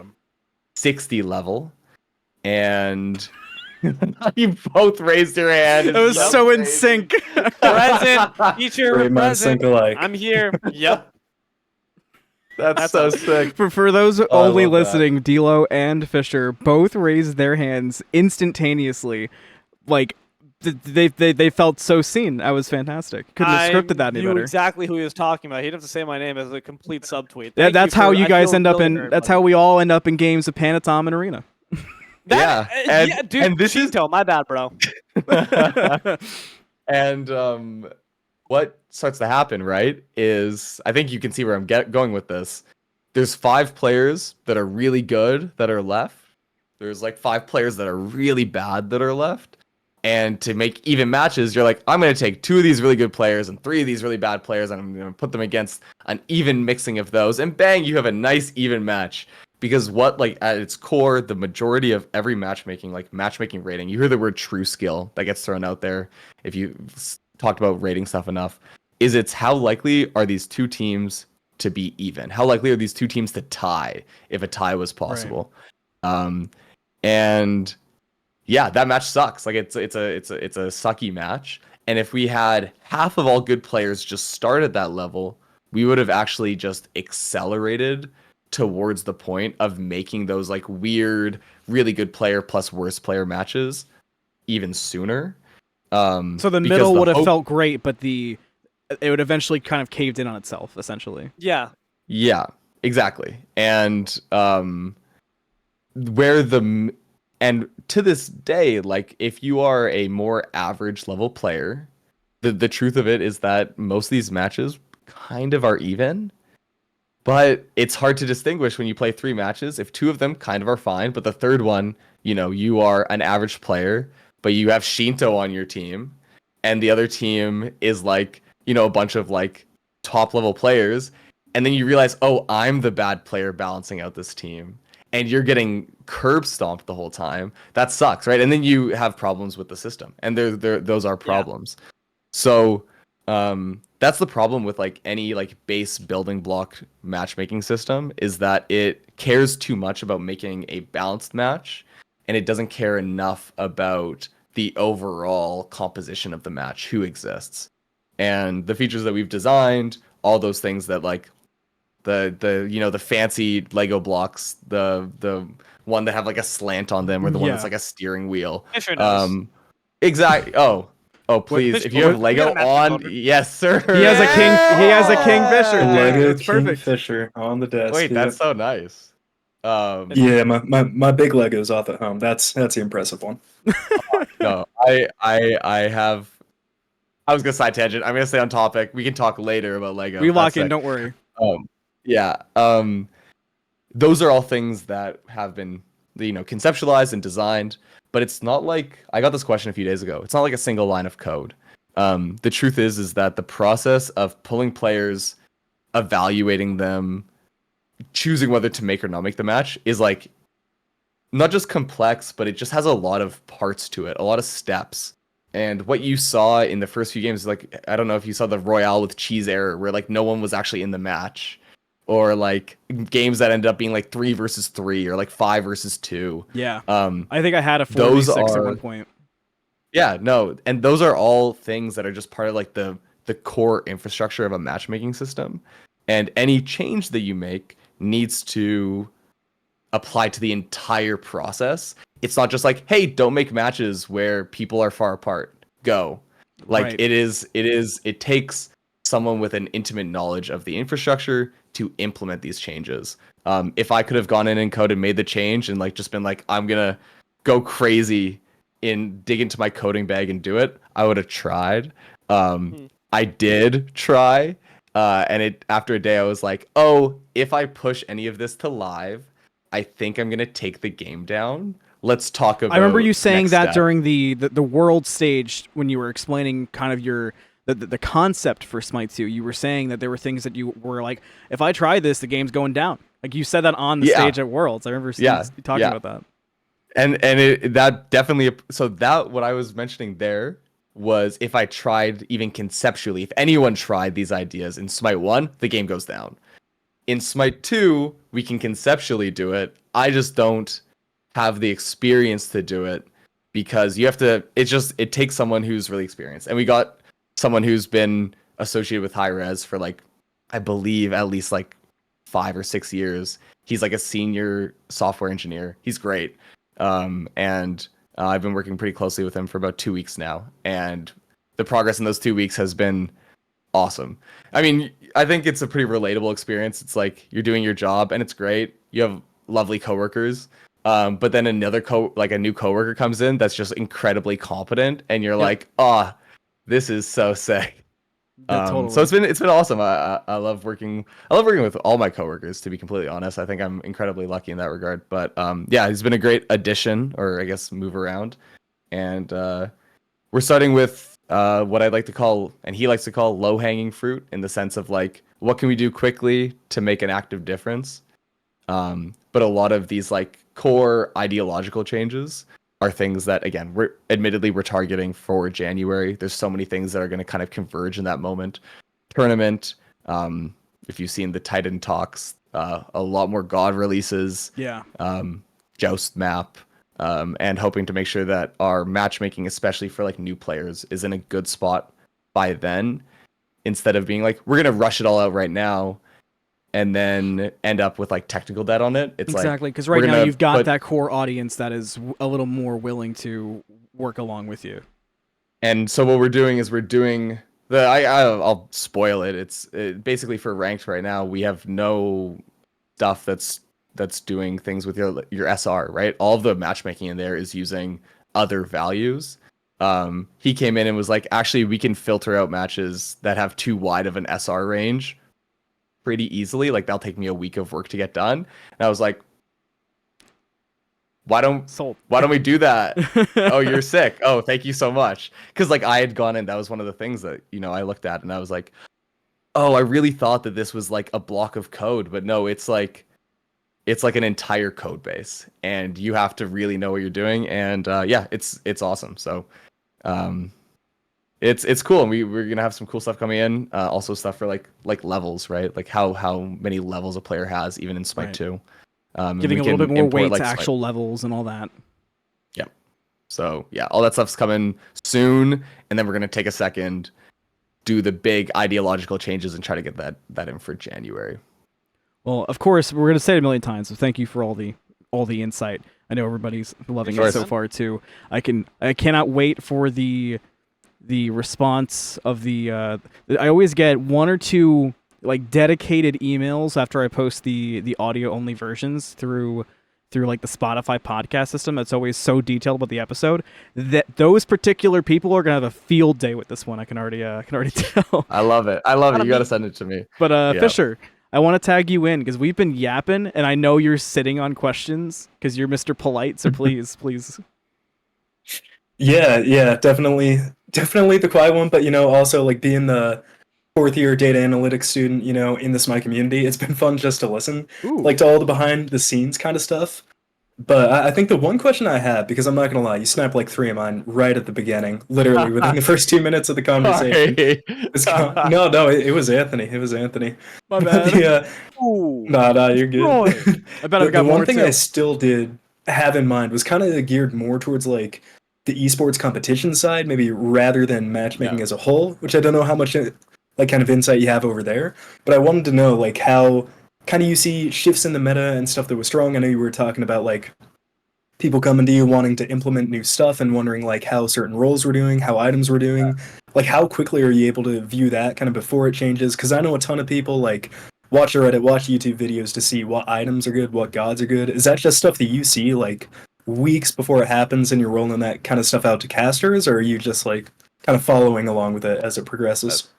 60 level. And you both raised your hand. It was so in sync. Present, teacher, Great minds present. think alike. I'm here. Yep. That's so sick. For those only listening, D'Lo and Fisher both raised their hands instantaneously. Like, they felt so seen. That was fantastic. Couldn't have scripted that any better. I knew exactly who he was talking about. He didn't have to say my name as a complete subtweet. That's how you guys end up in. That's how we all end up in games of Panatom and Arena. Dude, and this is my bad, bro. And what starts to happen, right, is I think you can see where I'm going with this. There's 5 players that are really good that are left. There's like 5 players that are really bad that are left. And to make even matches, you're like, I'm going to take 2 of these really good players and 3 of these really bad players, and I'm going to put them against an even mixing of those. And bang, you have a nice even match. Because at its core, the majority of every matchmaking rating, you hear the word true skill that gets thrown out there if you talked about rating stuff enough, is it's how likely are these 2 teams to be even? How likely are these 2 teams to tie if a tie was possible? Right. And yeah, that match sucks. Like it's a sucky match. And if we had half of all good players just start at that level, we would have actually just accelerated towards the point of making those like weird, really good player plus worst player matches even sooner. So the middle would have felt great, but it would eventually kind of caved in on itself, essentially. Yeah. Yeah, exactly. And and to this day, like if you are a more average level player, the truth of it is that most of these matches kind of are even. But it's hard to distinguish when you play 3 matches. If 2 of them kind of are fine, but the third one, you are an average player, but you have Shinto on your team, and the other team is like, a bunch of like top level players, and then you realize, oh, I'm the bad player balancing out this team, and you're getting curb stomped the whole time. That sucks, right? And then you have problems with the system, and those are problems. Yeah. So that's the problem with like any like base building block matchmaking system, is that it cares too much about making a balanced match and it doesn't care enough about the overall composition of the match, who exists. And the features that we've designed, all those things that like the fancy Lego blocks, the one that have like a slant on them, or the one that's like a steering wheel. Fisher knows. Exactly. Oh, please! Fish- If you have we Lego got a matching on, motor. yes, sir. He has a king. He has a kingfisher. The dude. Lego It's perfect. Kingfisher on the desk. Wait, yeah. that's so nice. Yeah, my big Legos off at home. That's the impressive one. No, I have. I was gonna side tangent. I'm gonna stay on topic. We can talk later about Lego. We lock That's in. it. Don't worry. Yeah. Those are all things that have been, conceptualized and designed. But it's not like, I got this question a few days ago. It's not like a single line of code. The truth is that the process of pulling players, evaluating them, choosing whether to make or not make the match is like not just complex, but it just has a lot of parts to it, a lot of steps. And what you saw in the first few games, like, I don't know if you saw the Royale with cheese error, where like no one was actually in the match, or like games that ended up being like 3 versus 3 or like 5 versus 2. Yeah. I think I had a 4 those 6 at are- one point. Yeah, no, and those are all things that are just part of like the core infrastructure of a matchmaking system. And any change that you make needs to apply to the entire process. It's not just like, hey, don't make matches where people are far apart. Go. Like Right. it takes someone with an intimate knowledge of the infrastructure to implement these changes. If I could have gone in and code and made the change and like just been like, I'm gonna go crazy and dig into my coding bag and do it, I would have tried. I did try, and after a day I was like, oh, if I push any of this to live, I think I'm gonna take the game down. Let's talk about. I remember you saying next that step. during the world stage when you were explaining kind of the concept for Smite 2. You were saying that there were things that you were like, if I try this, the game's going down. Like you said that on the stage at Worlds. I remember you talking about that. And that definitely, so that what I was mentioning there was, if I tried even conceptually, if anyone tried these ideas in Smite 1, the game goes down. In Smite 2, we can conceptually do it. I just don't have the experience to do it, because you have to, it takes someone who's really experienced. And we got someone who's been associated with high res for like, I believe at least like 5 or 6 years. He's like a senior software engineer. He's great. And I've been working pretty closely with him for about 2 weeks now, and the progress in those 2 weeks has been awesome. I mean, I think it's a pretty relatable experience. It's like you're doing your job and it's great. You have lovely coworkers, but then another a new coworker comes in that's just incredibly competent, and you're like, this is so sick. Totally. So it's been awesome. I love working with all my coworkers, to be completely honest. I think I'm incredibly lucky in that regard. But yeah, he's been a great addition, or I guess move around. And we're starting with what I'd like to call, and he likes to call, low-hanging fruit, in the sense of like, what can we do quickly to make an active difference? But a lot of these like core ideological changes are things that, again, we're targeting for January. There's so many things that are going to kind of converge in that moment. Tournament, if you've seen the Titan talks, a lot more God releases. Yeah. Joust map, and hoping to make sure that our matchmaking, especially for like new players, is in a good spot by then, instead of being like, we're going to rush it all out right now and then end up with like technical debt on it. It's exactly, like, because right we're now gonna you've got put- that core audience that is a little more willing to work along with you. And so what we're doing is I'll spoil it. It's basically for ranked right now. We have no stuff that's doing things with your SR, right? All of the matchmaking in there is using other values. He came in and was like, actually, we can filter out matches that have too wide of an SR range pretty easily. Like, that'll take me a week of work to get done. And I was like, why don't we do that? Oh, you're sick. Oh, thank you so much. Because like I had gone in, that was one of the things that, I looked at, and I was like, oh, I really thought that this was like a block of code, but no, it's like an entire code base, and you have to really know what you're doing. And yeah, it's awesome. So it's cool, and we're gonna have some cool stuff coming in. Also stuff for like levels, right? Like how many levels a player has, even in Smite 2. Giving a little bit more weight to actual levels and all that. So yeah, all that stuff's coming soon, and then we're gonna take a second, do the big ideological changes, and try to get that in for January. Well, of course, we're gonna say it a million times. So thank you for all the insight. I know everybody's loving Of it so course. far too. I cannot wait for the response of the. I always get one or two like dedicated emails after I post the audio only versions through like the Spotify podcast system. That's always so detailed about the episode that those particular people are gonna have a field day with this one. I can already tell. I love it. You gotta send it to me. But Yeah. Fisher, I want to tag you in because we've been yapping, and I know you're sitting on questions because you're Mr. Polite. So please. Yeah, definitely the quiet one, but also like being the fourth year data analytics student, in the SMITE community, it's been fun just to listen, Ooh. like to all the behind the scenes kind of stuff. But I think the one question I have, because I'm not gonna lie, you snapped like three of mine right at the beginning, literally within the first 2 minutes of the conversation. No, it was Anthony. It was Anthony. My bad. Yeah. Ooh. No, you're good. Roy. I bet I've got the more one thing too. I still did have in mind was kind of geared more towards like the esports competition side, maybe rather than matchmaking as a whole, which I don't know how much like kind of insight you have over there. But I wanted to know like how kind of you see shifts in the meta and stuff that was strong. I know you were talking about like people coming to you wanting to implement new stuff and wondering like how certain roles were doing, how items were doing. Like how quickly are you able to view that kind of before it changes? Because I know a ton of people like watch Reddit, watch YouTube videos to see what items are good, what gods are good. Is that just stuff that you see like weeks before it happens and you're rolling that kind of stuff out to casters, or are you just like kind of following along with it as it progresses?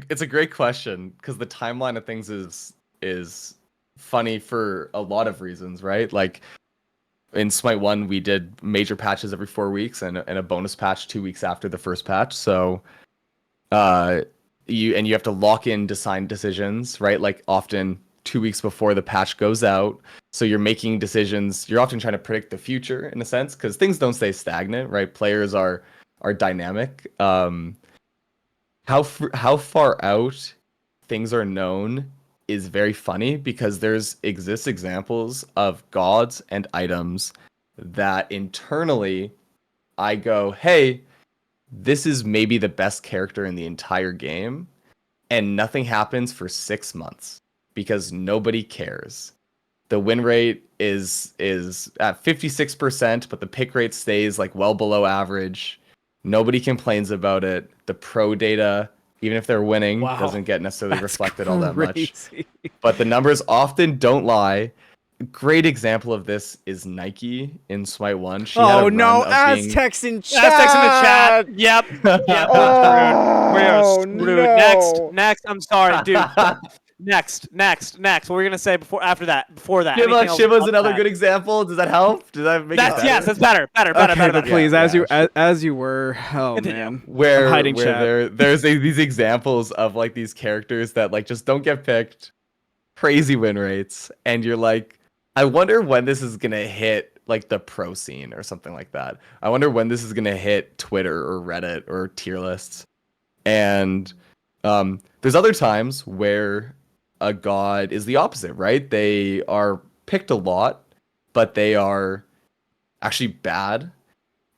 It's a great question because the timeline of things is funny for a lot of reasons, right? Like in Smite 1, we did major patches every 4 weeks and a bonus patch 2 weeks after the first patch. So you have to lock in design decisions, right? Like often 2 weeks before the patch goes out. So you're making decisions. You're often trying to predict the future in a sense because things don't stay stagnant, right? Players are dynamic. How far out things are known is very funny because exists examples of gods and items that internally I go, hey, this is maybe the best character in the entire game, and nothing happens for 6 months because nobody cares. The win rate is at 56%, but the pick rate stays like well below average. Nobody complains about it. The pro data, even if they're winning, Wow. doesn't get necessarily That's reflected all that much. crazy. But the numbers often don't lie. Great example of this is Nike in Smite 1. She had a Oh run no, of being... Aztecs in chat. Aztecs in the chat. Yep. Yep. Oh, We are screwed. no. Next. I'm sorry, dude. Next. What were we gonna say before that? Anything else Shiva's about another that? good example. Does that help? Does that make it better? Yes, that's better. Okay, but please, Yeah, as you were. Oh Continue. man, Where I'm hiding chat. there's these examples of like these characters that like just don't get picked, crazy win rates, and you're like, I wonder when this is gonna hit like the pro scene or something like that. I wonder when this is gonna hit Twitter or Reddit or tier lists. And there's other times where a god is the opposite, right? They are picked a lot, but they are actually bad,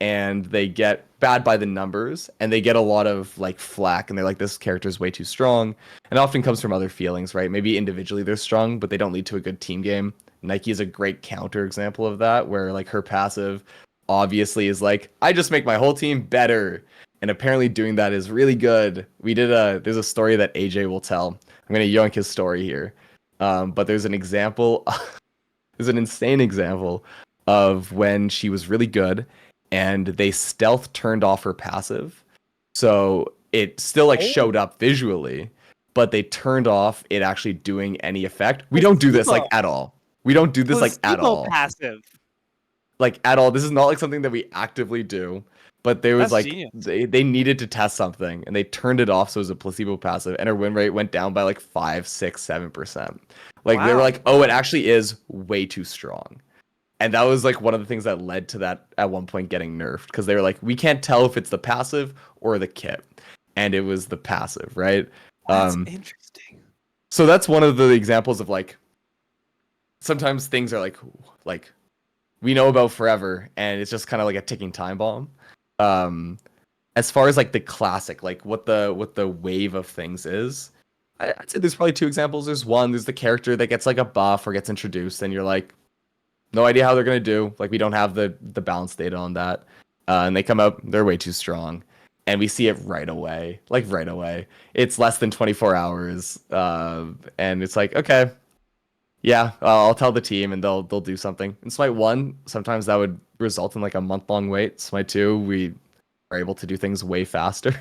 and they get bad by the numbers, and they get a lot of like flack, and they're like, this character is way too strong, and it often comes from other feelings, right? Maybe individually they're strong, but they don't lead to a good team game. Nike is a great counter example of that, where like her passive obviously is like, I just make my whole team better, and apparently doing that is really good. There's a story that AJ will tell. I'm gonna yoink his story here, but there's an example. There's an insane example of when she was really good, and they stealth turned off her passive, so it still like showed up visually, but they turned off it actually doing any effect. We don't do this like at all. We don't do this like at all. Passive. Like at all. This is not like something that we actively do. But there was That's like genius. they needed to test something, and they turned it off so it was a placebo passive, and her win rate went down by like 5, 6, 7%. Like they were Wow. like, oh, it actually is way too strong. And that was like one of the things that led to that at one point getting nerfed, because they were like, we can't tell if it's the passive or the kit. And it was the passive, right? That's interesting. So that's one of the examples of like sometimes things are like we know about forever, and it's just kind of like a ticking time bomb. As far as like the classic, like what the wave of things is, I'd say there's probably two examples. There's the character that gets like a buff or gets introduced, and you're like, no idea how they're gonna do. Like we don't have the balance data on that, and they come out, they're way too strong, and we see it right away. Like right away, it's less than 24 hours, and it's like, okay, yeah, I'll tell the team, and they'll do something. In Smite 1, sometimes that would result in like a month-long wait. Smite 2, we are able to do things way faster.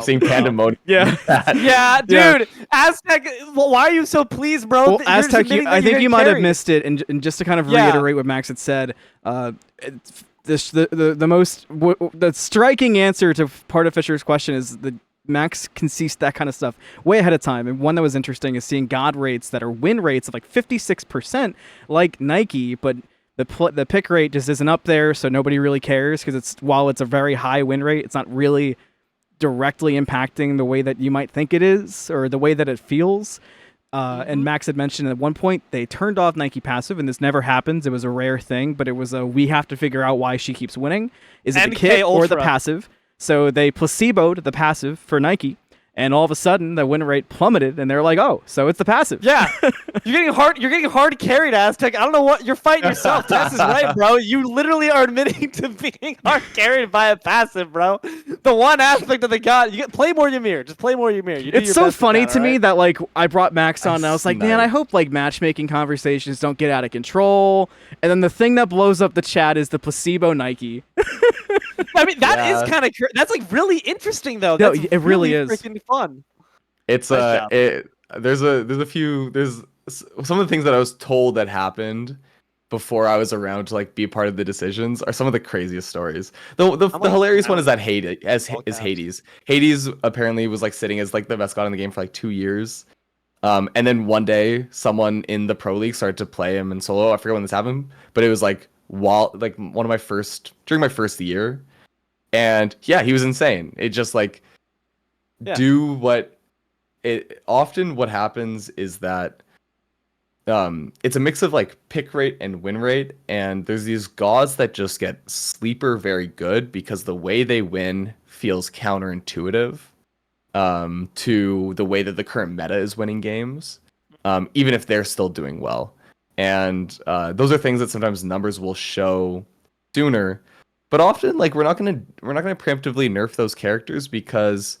Seeing pandemonium. Yeah. Yeah, dude. Aztec, well, why are you so pleased, bro? Well, You're Aztec, admitting that I you're think getting you might have carried. missed it, and just to kind of Yeah. reiterate what Max had said, the striking answer to part of Fisher's question is that Max can see that kind of stuff way ahead of time. And one that was interesting is seeing God rates that are win rates of like 56%, like Nike, but the pick rate just isn't up there, so nobody really cares because while it's a very high win rate, it's not really directly impacting the way that you might think it is or the way that it feels. And Max had mentioned at one point they turned off Nike passive, and this never happens. It was a rare thing, but it was we have to figure out why she keeps winning. Is it the NK kit or the Ultra. passive? So they placeboed the passive for Nike, and all of a sudden the win rate plummeted, and they're like, "Oh, so it's the passive." Yeah, you're getting hard carried, Aztec. I don't know what you're fighting yourself. Tess is right, bro. You literally are admitting to being hard carried by a passive, bro. The one aspect of the god, play more Ymir. Just play more Ymir. You do It's your so best with funny that, to me alright? that like I brought Max on and I was like, man, I hope like matchmaking conversations don't get out of control. And then the thing that blows up the chat is the placebo Nike. I mean, that Yeah. is kind of that's like really interesting though. No, That's it really is. freaking fun. It's Nice job. there's some of the things that I was told that happened before I was around to like be a part of the decisions are some of the craziest stories. The like, hilarious one wow. is that Hades All is caps. Hades. Hades apparently was like sitting as like the best god in the game for like 2 years. And then one day someone in the pro league started to play him in solo. I forget when this happened, but it was like during my first year. And yeah, he was insane. It just like Yeah. often what happens is that it's a mix of like pick rate and win rate, and there's these gods that just get sleeper very good because the way they win feels counterintuitive to the way that the current meta is winning games, even if they're still doing well. And those are things that sometimes numbers will show sooner, but often like we're not gonna preemptively nerf those characters because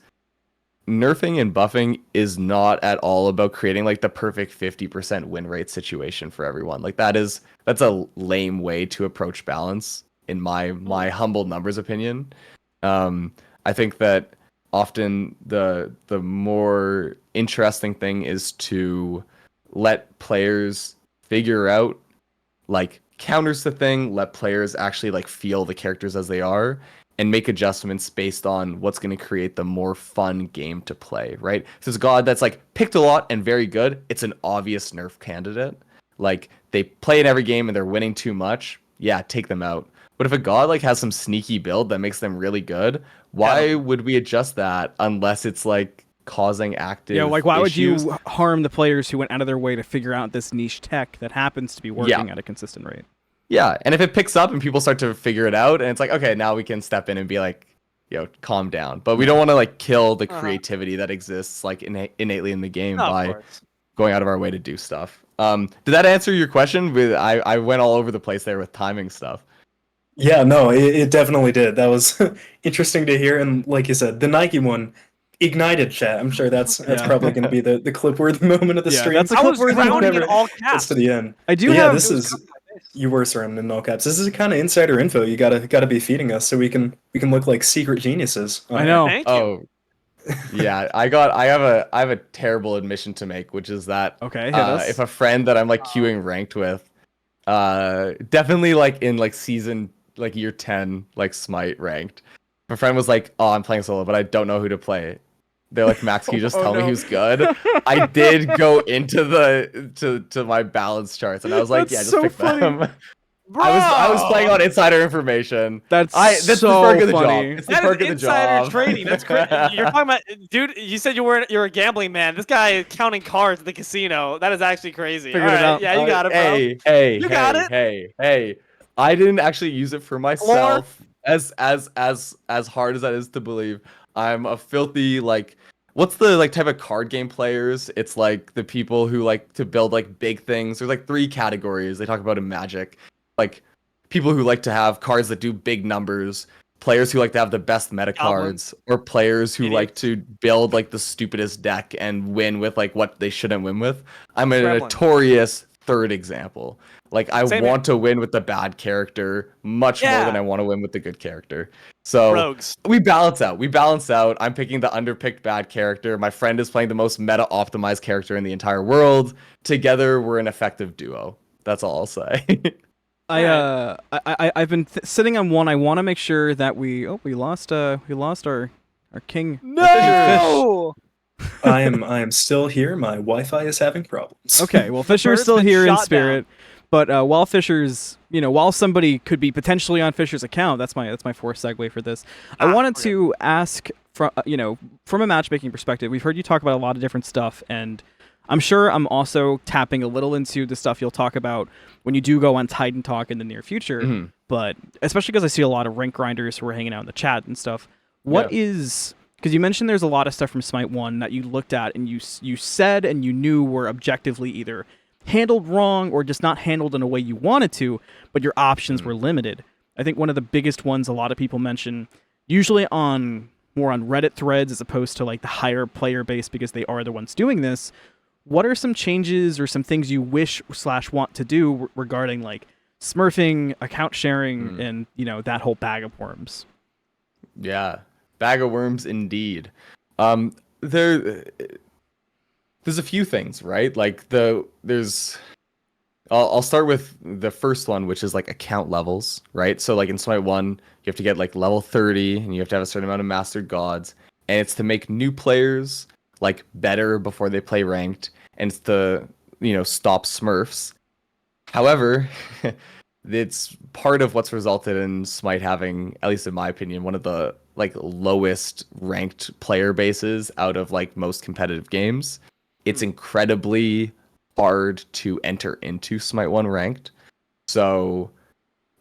nerfing and buffing is not at all about creating like the perfect 50% win rate situation for everyone. Like that's a lame way to approach balance in my humble numbers opinion. I think that often the more interesting thing is to let players figure out like counters the thing, let players actually like feel the characters as they are, and make adjustments based on what's going to create the more fun game to play, right? If there's a god that's like picked a lot and very good, it's an obvious nerf candidate. Like they play in every game and they're winning too much, yeah, take them out. But if a god like has some sneaky build that makes them really good, why would we adjust that unless it's like causing active Yeah, like why would issues? you harm the players who went out of their way to figure out this niche tech that happens to be working at a consistent rate? Yeah, and if it picks up and people start to figure it out, and it's like, okay, now we can step in and be like, calm down. But we don't want to like kill the creativity that exists like innately in the game No, of by course. going out of our way to do stuff. Did that answer your question? I went all over the place there with timing stuff. Yeah, no, it definitely did. That was interesting to hear, and like you said, the Nike one ignited chat. I'm sure that's Yeah. probably going to be the clip-worthy moment of the Yeah, stream. that's a I was clip-worthy drowning in Whenever all It's caps. to the end. I do But yeah, have this is you were surrounded in all caps. This is kind of insider info. You gotta be feeding us so we can look like secret geniuses. I know. Thank you. Oh, yeah. I have a terrible admission to make, which is that Okay, hit us. if a friend that I'm like queuing ranked with, definitely like in like season like year 10 like Smite ranked, my friend was like, "Oh, I'm playing solo, but I don't know who to play." They're like, "Max, can you just tell me who's good?" I did go into to my balance charts, and I was like, That's "Yeah, just so pick funny. them." I was Bro! playing on insider information. That's That's the so perk of the funny. job. It's the That perk is of the insider job. trading. That's crazy. You're talking about, dude. You said you're a gambling man. This guy is counting cards at the casino. That is actually crazy. Figured All it right, out. yeah, you got it, bro. Hey, You got it. hey. I didn't actually use it for myself. As hard as that is to believe, I'm a filthy like. What's the like type of card game players? It's like the people who like to build like big things. There's like 3 categories they talk about in Magic. Like people who like to have cards that do big numbers, players who like to have the best meta Goblins. cards, or players who like Idiots. to build like the stupidest deck and win with like what they shouldn't win with. I'm a Gremlin. notorious third example. Like I Same want to win with the bad character much more than Yeah. I want to win with the good character. So Rogues. we balance out. We balance out. I'm picking the underpicked bad character. My friend is playing the most meta optimized character in the entire world. Together, we're an effective duo. That's all I'll say. I've been sitting on one. I want to make sure that we lost our king. No. I am still here. My Wi-Fi is having problems. Okay, well Fisher's Bird's still been here in shot spirit, but while Fisher's, while somebody could be potentially on Fisher's account, that's my fourth segue for this. I wanted okay. to ask from from a matchmaking perspective. We've heard you talk about a lot of different stuff, and I'm sure I'm also tapping a little into the stuff you'll talk about when you do go on Titan Talk in the near future. Mhm. But especially because I see a lot of rank grinders who are hanging out in the chat and stuff. What is, because you mentioned there's a lot of stuff from Smite 1 that you looked at and you said and you knew were objectively either handled wrong or just not handled in a way you wanted to, but your options were limited. I think one of the biggest ones a lot of people mention, usually more on Reddit threads as opposed to like the higher player base because they are the ones doing this. What are some changes or some things you wish / want to do regarding like smurfing, account sharing, and that whole bag of worms? Yeah, bag of worms indeed. There's a few things, right? Like I'll start with the first one, which is like account levels, right? So like in Smite 1, you have to get like level 30 and you have to have a certain amount of mastered gods, and it's to make new players like better before they play ranked, and it's to stop smurfs. However, it's part of what's resulted in Smite having, at least in my opinion, one of the like lowest ranked player bases out of like most competitive games. It's incredibly hard to enter into Smite 1 ranked. So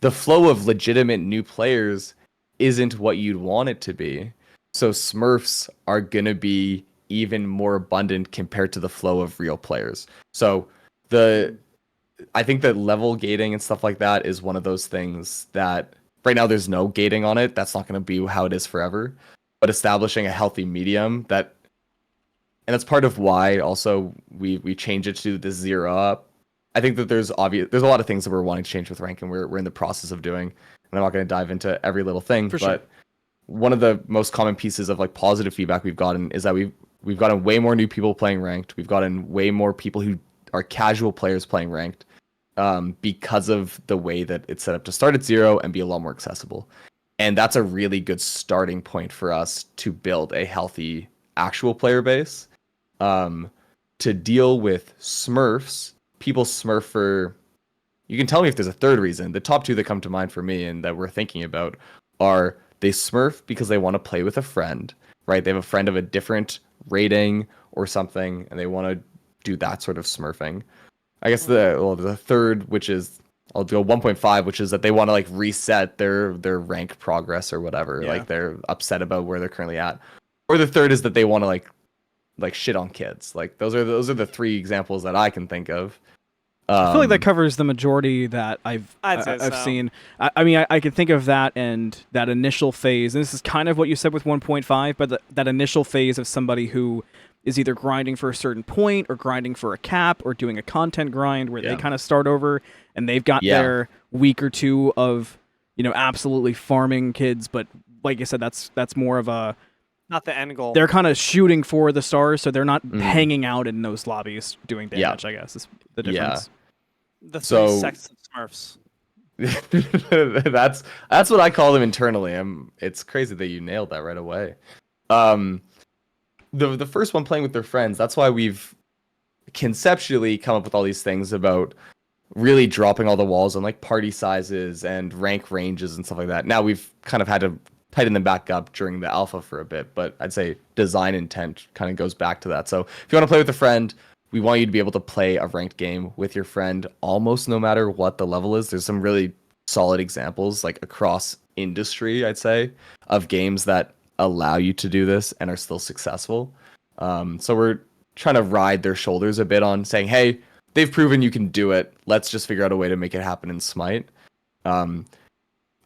the flow of legitimate new players isn't what you'd want it to be. So Smurfs are going to be even more abundant compared to the flow of real players. So I think that level gating and stuff like that is one of those things that right now there's no gating on it. That's not going to be how it is forever. But establishing a healthy medium and that's part of why also we change it to the 0 up. I think that there's a lot of things that we're wanting to change with rank, and we're in the process of doing. And I'm not going to dive into every little thing, but one of the most common pieces of like positive feedback we've gotten is that we've gotten way more new people playing ranked. We've gotten way more people who are casual players playing ranked because of the way that it's set up to start at 0 and be a lot more accessible. And that's a really good starting point for us to build a healthy actual player base. To deal with smurfs, people smurf for... You can tell me if there's a third reason. The top 2 that come to mind for me and that we're thinking about are they smurf because they want to play with a friend, right? They have a friend of a different rating or something, and they want to do that sort of smurfing. I guess the third, which is, I'll go 1.5, which is that they want to like reset their rank progress or whatever. Yeah. Like they're upset about where they're currently at. Or the third is that they want to like shit on kids. Like those are the 3 examples that I can think of. I feel like that covers the majority that I've say so. seen. I mean, I could think of that and that initial phase. And this is kind of what you said with 1.5, but that initial phase of somebody who is either grinding for a certain point or grinding for a cap or doing a content grind where they kind of start over and they've got their week or 2 of, absolutely farming kids. But like I said, that's more of a... Not the end goal. They're kind of shooting for the stars, so they're not hanging out in those lobbies doing damage, I guess, is the difference. The 3 sects of Smurfs. That's what I call them internally. It's crazy that you nailed that right away. The first one, playing with their friends, that's why we've conceptually come up with all these things about really dropping all the walls on like party sizes and rank ranges and stuff like that. Now we've kind of had to tighten them back up during the alpha for a bit, but I'd say design intent kind of goes back to that. So if you want to play with a friend, we want you to be able to play a ranked game with your friend almost no matter what the level is. There's some really solid examples like across industry, I'd say, of games that allow you to do this and are still successful. So we're trying to ride their shoulders a bit on saying, hey, they've proven you can do it. Let's just figure out a way to make it happen in Smite. I'm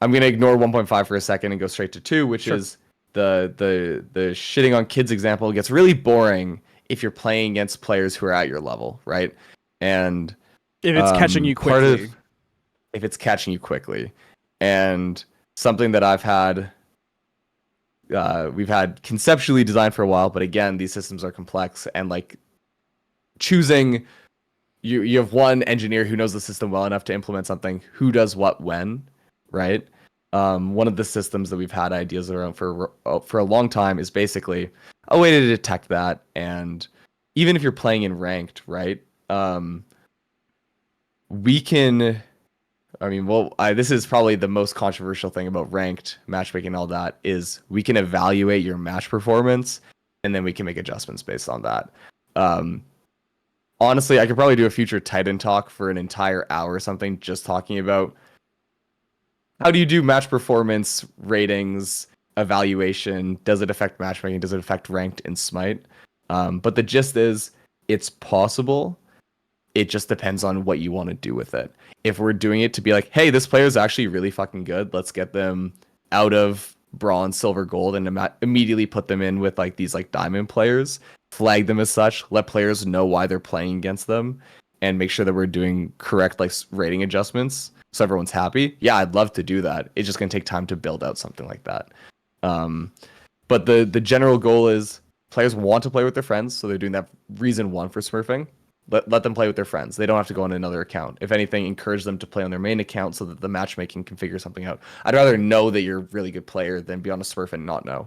going to ignore 1.5 for a second and go straight to 2, which is the shitting on kids example gets really boring if you're playing against players who are at your level, right? And If it's catching you quickly. If it's catching you quickly. And something that I've had, we've had conceptually designed for a while, but again, these systems are complex and like choosing, you have one engineer who knows the system well enough to implement something, who does what when, right? One of the systems that we've had ideas around for a long time is basically a way to detect that. And even if you're playing in ranked, right? We can, this is probably the most controversial thing about ranked matchmaking and all that is we can evaluate your match performance and then we can make adjustments based on that. Honestly, I could probably do a future Titan talk for an entire hour or something just talking about how do you do match performance ratings, evaluation, does it affect matchmaking, does it affect ranked in Smite? But the gist is it's possible. It just depends on what you want to do with it. If we're doing it to be like, hey, this player is actually really fucking good, let's get them out of bronze, silver, gold, and immediately put them in with like these like diamond players, flag them as such, let players know why they're playing against them, and make sure that we're doing correct like rating adjustments so everyone's happy. Yeah, I'd love to do that. It's just gonna take time to build out something like that. But the general goal is players want to play with their friends, so they're doing that reason one for smurfing. Let them play with their friends. They don't have to go on another account. If anything, encourage them to play on their main account so that the matchmaking can figure something out. I'd rather know that you're a really good player than be on a smurf and not know.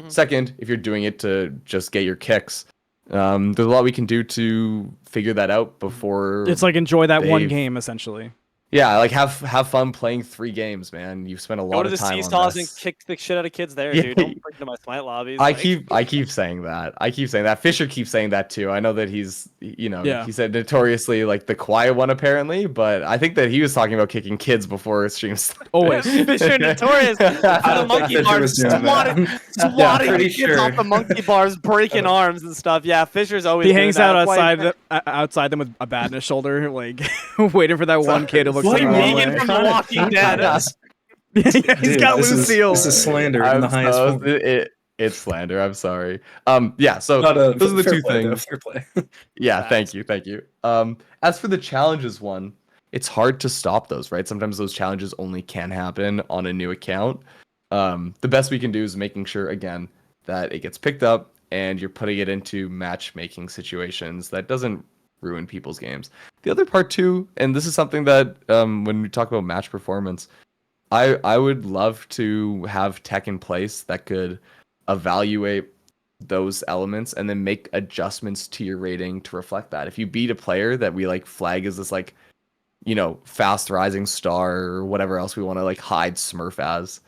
Second, if you're doing it to just get your kicks, there's a lot we can do to figure that out before. It's like enjoy that one game, essentially. Yeah, like have fun playing 3 games, man. You've spent a lot of time on this. Go to the C-stalls and kick the shit out of kids there, dude. Don't bring to my Smite lobbies. I keep saying that. Fisher keeps saying that too. I know that he's, he said notoriously like the quiet one apparently, but I think that he was talking about kicking kids before streams. Always. Fisher notorious for the monkey bars, swatting kids off the monkey bars, breaking arms and stuff. Yeah, Fisher's always. He hangs out outside them with a bat in his shoulder, like waiting for that one kid who looks like Negan from The Walking Dead. He's got Lucille. This is slander in the highest form. It's slander. I'm sorry. Yeah. So those are the two things. Fair play. Yeah. Thank you. As for the challenges one, it's hard to stop those, right? Sometimes those challenges only can happen on a new account. The best we can do is making sure again that it gets picked up and you're putting it into matchmaking situations that doesn't ruin people's games. The other part too, and this is something that when we talk about match performance, I would love to have tech in place that could evaluate those elements and then make adjustments to your rating to reflect that. If you beat a player that we like flag as this like, fast rising star or whatever else we want to like hide Smurf as,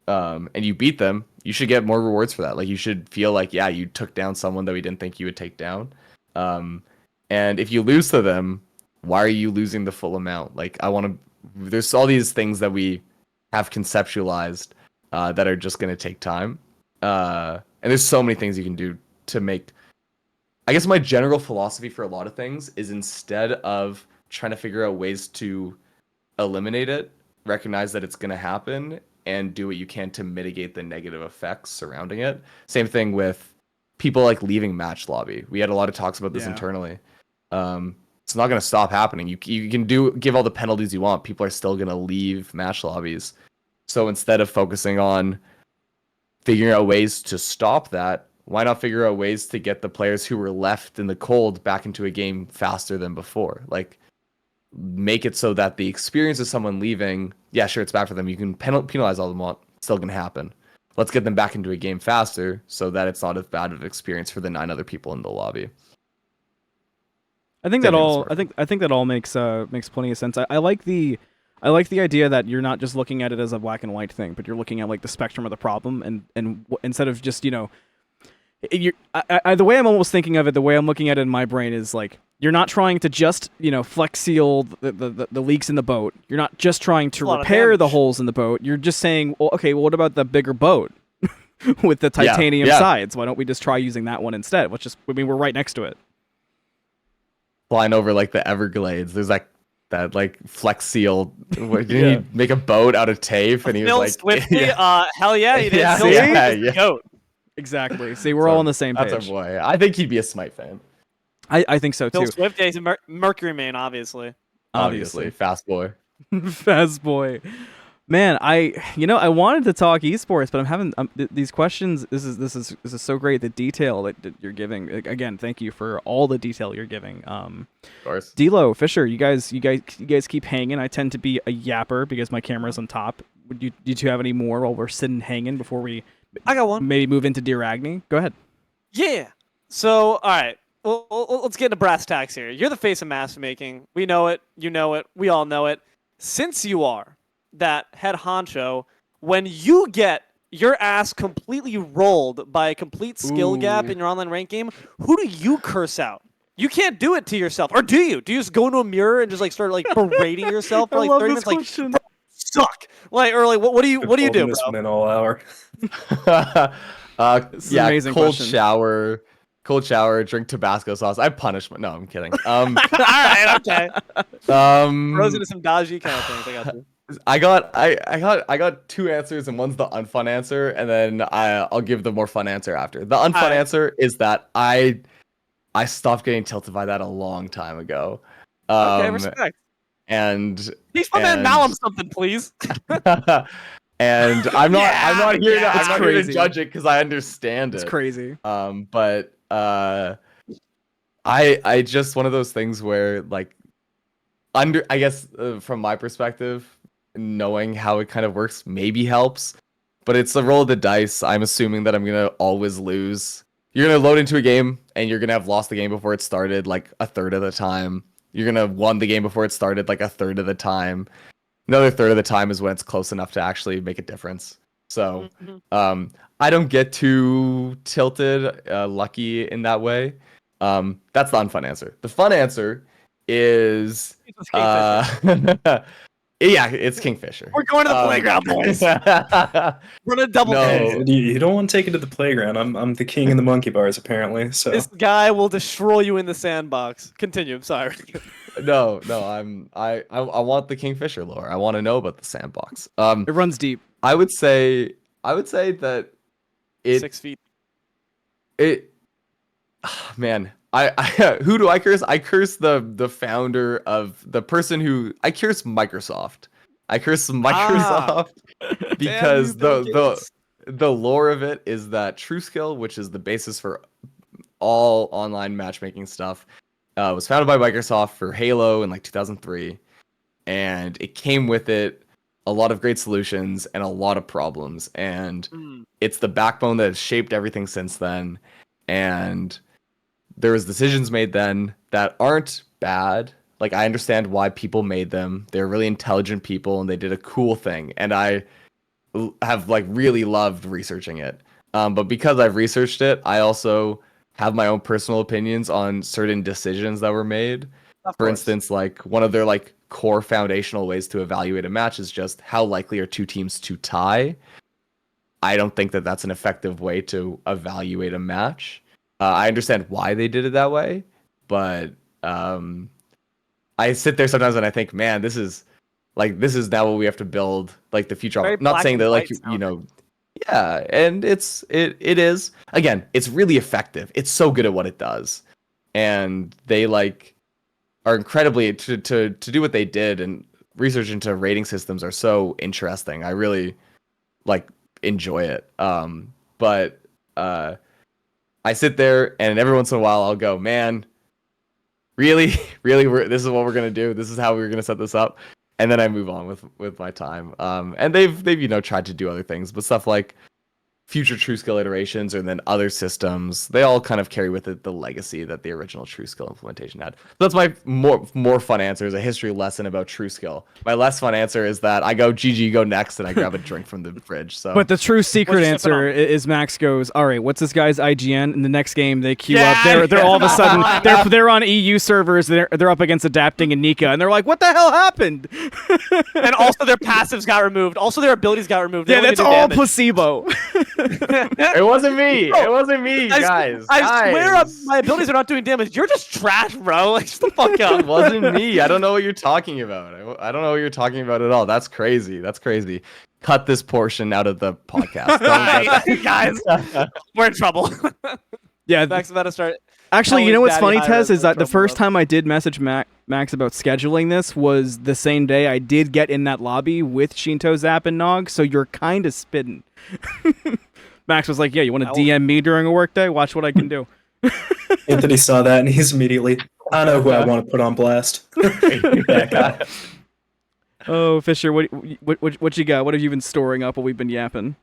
and you beat them, you should get more rewards for that. Like you should feel like, yeah, you took down someone that we didn't think you would take down. And if you lose to them, why are you losing the full amount? Like there's all these things that we have conceptualized that are just going to take time. And there's so many things you can do to make, I guess my general philosophy for a lot of things is instead of trying to figure out ways to eliminate it, recognize that it's going to happen and do what you can to mitigate the negative effects surrounding it. Same thing with people like leaving match lobby. We had a lot of talks about this internally. It's not going to stop happening. You can give all the penalties you want. People are still going to leave match lobbies. So instead of focusing on figuring out ways to stop that, why not figure out ways to get the players who were left in the cold back into a game faster than before? Like make it so that the experience of someone leaving, yeah, sure, it's bad for them. You can penalize all them want. It's still going to happen. Let's get them back into a game faster so that it's not as bad of an experience for the 9 other people in the lobby. I think Same that thing with all. smartphone. I think that all makes plenty of sense. I like the idea that you're not just looking at it as a black and white thing, but you're looking at like the spectrum of the problem, and instead of just the way I'm almost thinking of it, the way I'm looking at it in my brain is like you're not trying to just flex seal the leaks in the boat. You're not just trying to A lot of repair the damage. holes in the boat. You're just saying, well, okay, well, what about the bigger boat with the titanium yeah. sides? Why don't we just try using that one instead? We're right next to it. Flying over like the Everglades, there's like that like Flex Seal. What, didn't he make a boat out of tape? And he was Phil like, Swiftly, yeah, hell yeah, he did. Yeah, Phil yeah, Swiftly's the yeah. goat. Exactly. See, we're all on the same page. That's our boy. I think he'd be a Smite fan. I think so Phil too. Swift, yeah, he's a Mercury main, obviously. Obviously, fast boy. Fast boy. Man, I wanted to talk esports, but I'm having these questions. This is so great. The detail that you're giving. Again, thank you for all the detail you're giving. Of course. D'Lo, Fisher, you guys keep hanging. I tend to be a yapper because my camera's on top. Would you two have any more while we're sitting hanging before we I got one. maybe move into Dear Agni? Go ahead. Yeah. So, all right. Well, let's get into brass tacks here. You're the face of mask making. We know it. You know it. We all know it. Since you are that head honcho, when you get your ass completely rolled by a complete skill gap in your online rank game, who do you curse out? You can't do it to yourself, or do you? Do you just go into a mirror and just like start like berating yourself for like 30 minutes, like "Bro, suck, like or like what do you do, This one bro? in all hour. This is an amazing cold question. shower, drink Tabasco sauce. I punish. No, I'm kidding. All right, okay. Throws into some dodgy kind of things. I got you. I got two answers, and one's the unfun answer, and then I'll give the more fun answer after. The unfun Alright. answer is that I stopped getting tilted by that a long time ago. Okay, respect. And Teach my man Malum something, please. and I'm not here yeah, it's to crazy. judge it because I understand It's it. crazy. But I just one of those things where like I guess from my perspective, knowing how it kind of works maybe helps, but it's a roll of the dice. I'm assuming that I'm gonna always lose. You're gonna load into a game and you're gonna have lost the game before it started like a third of the time. You're gonna have won the game before it started like a third of the time. Another third of the time is when it's close enough to actually make a difference. So I don't get too tilted, lucky in that way. That's the unfun answer. The fun answer is yeah, it's Kingfisher. We're going to the playground, boys. We're gonna double No. pay. You don't want to take it to the playground. I'm the king in the monkey bars apparently. So This guy will destroy you in the sandbox. Continue. I'm sorry. no, I want the Kingfisher lore. I want to know about the sandbox. It runs deep. I would say that it 6 feet. man, I who do I curse? I curse the founder of the person who I curse Microsoft. I curse Microsoft because Damn you, Bill Gates. the lore of it is that TrueSkill, which is the basis for all online matchmaking stuff, was founded by Microsoft for Halo in like 2003, and it came with it a lot of great solutions and a lot of problems, and it's the backbone that has shaped everything since then. And there was decisions made then that aren't bad. Like, I understand why people made them. They're really intelligent people and they did a cool thing. And I have like really loved researching it. But because I've researched it, I also have my own personal opinions on certain decisions that were made. For instance, like one of their like core foundational ways to evaluate a match is just how likely are two teams to tie. I don't think that that's an effective way to evaluate a match. I understand why they did it that way, but I sit there sometimes and I think, man, this is now what we have to build, like the future. Very I'm not black saying and that, like, white you know, yeah, and it is, again, it's really effective. It's so good at what it does, and they like are incredibly to do what they did, and research into rating systems are so interesting. I really like enjoy it. But I sit there and every once in a while I'll go, man, really, this is what we're gonna do. This is how we're gonna set this up, and then I move on with my time. And they've tried to do other things, but stuff like future true skill iterations or then other systems, they all kind of carry with it the legacy that the original true skill implementation had. So that's my more fun answer, is a history lesson about true skill. My less fun answer is that I go GG, go next, and I grab a drink from the fridge. So But the true secret What's answer sipping is Max goes, all right, what's this guy's IGN? In the next game, they queue Yeah, up. They're all of a sudden, they're on EU servers. They're up against Adapting and Nika, and they're like, what the hell happened? And also their passives got removed. Also their abilities got removed. They Yeah, don't that's even do all damage. placebo. it wasn't me. It wasn't me, guys. I swear Guys. my abilities are not doing damage. You're just trash, bro. Like, shut the fuck up. It wasn't me. I don't know what you're talking about. I don't know what you're talking about at all. That's crazy. That's crazy. Cut this portion out of the podcast. Guys, we're in trouble. Yeah. Max about to start. Actually, you telling know what's Daddy funny, High Tess, Res is that we're the in first trouble, time I did message Max about scheduling this was the same day I did get in that lobby with Shinto, Zap, and Nog, so you're kind of spitting. Max was like, yeah, you want to DM me during a workday? Watch what I can do. Anthony saw that and he's immediately, I know who I want to put on blast. That guy. Oh, Fisher, what you got? What have you been storing up while we've been yapping?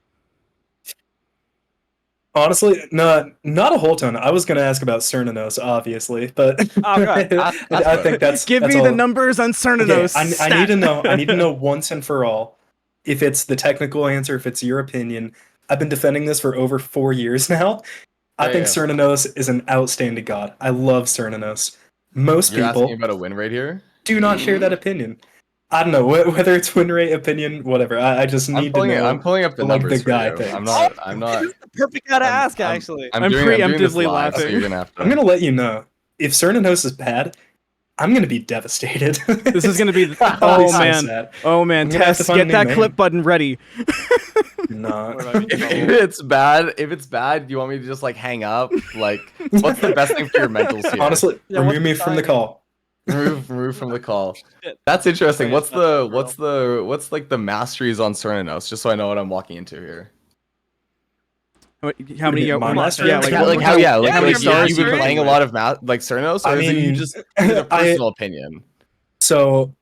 Honestly, not a whole ton. I was gonna ask about Cernanos, obviously, but Oh, God. I think that's Give that's me all. the numbers on Okay, Cernanos. I need to know. I need to know once and for all if it's the technical answer, if it's your opinion. I've been defending this for over 4 years now. I Yeah, think yeah. Cernanos is an outstanding god. I love Cernanos. Most You're people asking about a win rate here? do not share that opinion. I don't know whether it's win rate, opinion, whatever. I just need to know. I'm pulling up the like numbers the guy for you. thinks. I'm not. This is the perfect guy to I'm- ask, I'm- actually. I'm doing this preemptively live, so laughing. you're gonna have to. I'm gonna let you know if Cernanos is bad. I'm gonna be devastated. This is gonna be. I'll be Oh so man. sad. Oh man, I'm gonna have to Tess, find a get new that name. clip button ready. Nah. If it's bad, do you want me to just like hang up? Like, what's the best thing for your mentals here? Honestly, Yeah, what's remove me the from the timing? call. remove from the call. Shit. That's interesting. Sorry, What's it's not what's like the masteries on Cernanos? Just so I know what I'm walking into here. How many? My master? Yeah, like, Yeah, what- like how- yeah, how many your stars you've you been playing playing a with? lot of like Cernanos, or I is it you mean, just is it a personal opinion? So,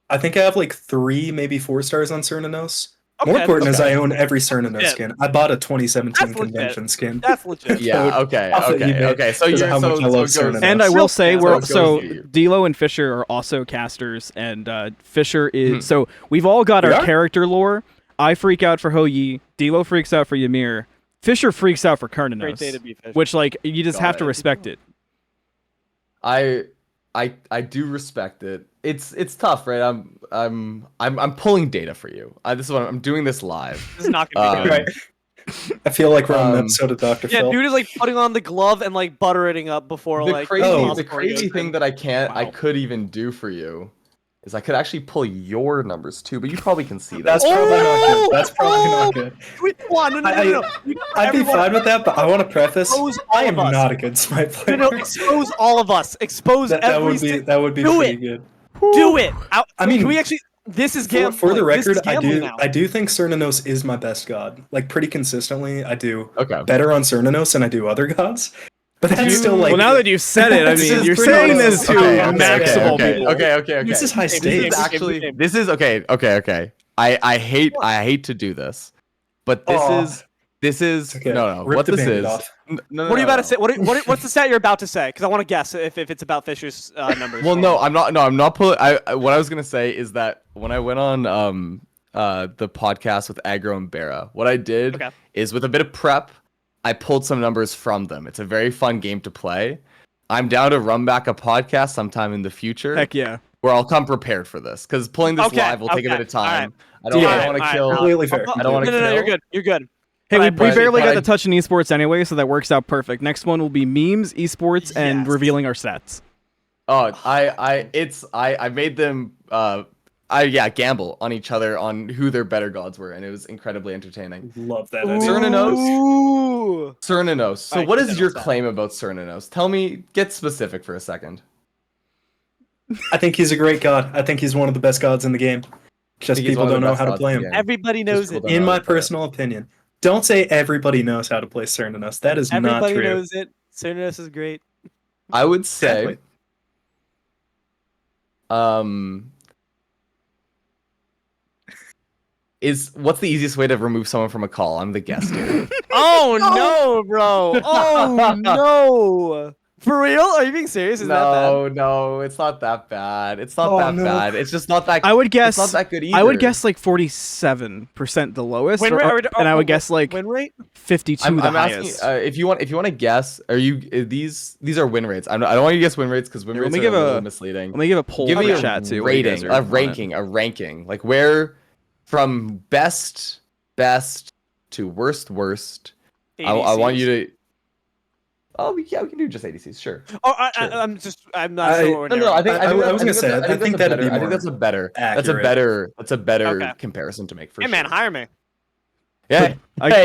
I think I have like 3, maybe 4 stars on Cernanos. More Okay, important is okay. I own every Cernanos Yeah. skin. I bought a 2017 That's legit. convention skin. That's legit. Yeah. Okay. Off of eBay, Okay. So because you're of how much I love so it goes- Cernanos. And I will say, Yeah, we're so so it goes deep. Dilo and Fisher are also casters, and Fisher is Hmm. so we've all got We our are? character lore. I freak out for Ho Yi, Dilo freaks out for Ymir, Fisher freaks out for Great day to Kernanos, be Fisher. which like you just Got have to it. respect it. I do respect it. It's tough, right? I'm pulling data for you. This is what I'm doing this live. This is not gonna be good. Right. I feel like we're on an Um, episode of Dr. Yeah, Phil. dude is like putting on the glove and like buttering up before The like crazy, Oh. the crazy thing that I could even do for you is I could actually pull your numbers too, but you probably can see that. That's probably not good. That's probably not good. Wait, come on, no. I'd be fine with that, but I want to preface: Expose all I am of us. not a good Smite player. No, expose all of us. Expose that every would be Do pretty it. good. Do it. I mean, can we actually? This is For, gambling. for the This is record, gambling now. I do think Cernanos is my best god. Like pretty consistently, I do Okay. better on Cernanos than I do other gods. But that's Dude. still like Well, now that you've said it, I This mean, is you're pretty saying honest. this to Okay, maximal okay, people. Okay. this is high This is This stakes. is actually this is okay. I hate to do this, but this is Okay, no. rip What the this Band-Aid is? off. No, What are you about to say? What's the stat you're about to say? Because I want to guess if it's about Fisher's numbers. Well, no, I'm not. No, I'm not pulling. What I was gonna say is that when I went on the podcast with Agro and Bera, what I did Okay. is with a bit of prep, I pulled some numbers from them. It's a very fun game to play. I'm down to run back a podcast sometime in the future Heck yeah. where I'll come prepared for this because pulling this Okay, live will take a bit of okay, all time. right. I don't, Yeah, want to all kill. right. Completely fair. I don't wanna No, you're kill. good. You're good. Hey, we But barely but got I- to touch on esports anyway, so that works out perfect. Next one will be memes, esports, and Yes. revealing our stats. Oh, I made them gamble on each other on who their better gods were, and it was incredibly entertaining. Love that idea. Cernanos? Ooh. Cernanos. So Alright, what keep is that your on set. claim about Cernanos? Tell me, get specific for a second. I think he's a great god. I think he's one of the best gods in the game. Just think he's people one of don't the know best how to gods play in the him. game. Everybody Just knows people it. don't In know my how to play it. personal opinion, don't say everybody knows how to play Cernanos. That is not Everybody true. knows it. Cernanos is great. I would say, Exactly. what's the easiest way to remove someone from a call? I'm the guest here. Oh no, bro! Oh no! For real? Are you being serious? Is that bad? No, it's not that bad. It's not Oh, that no. bad. It's just not that. I would guess. It's not that good either. I would guess like 47% the lowest, Win rate, and I would guess like win rate. 52 I'm the asking highest. if you want to guess. Are you these are win rates? I don't want you to guess win rates because win Here, let rates me are give a a- little misleading. Let me give a poll Give for me the a chat too. what you guys rating, are a wanting. ranking. Like where from best to worst. I want you to. Oh yeah, we can do just ADCs, sure. Oh, Sure. I'm not sure. What we're I narrowing. was gonna say, I think that'd be I think more that's a better. accurate. That's a better Okay. comparison to make for Hey sure. man, hire me. Yeah.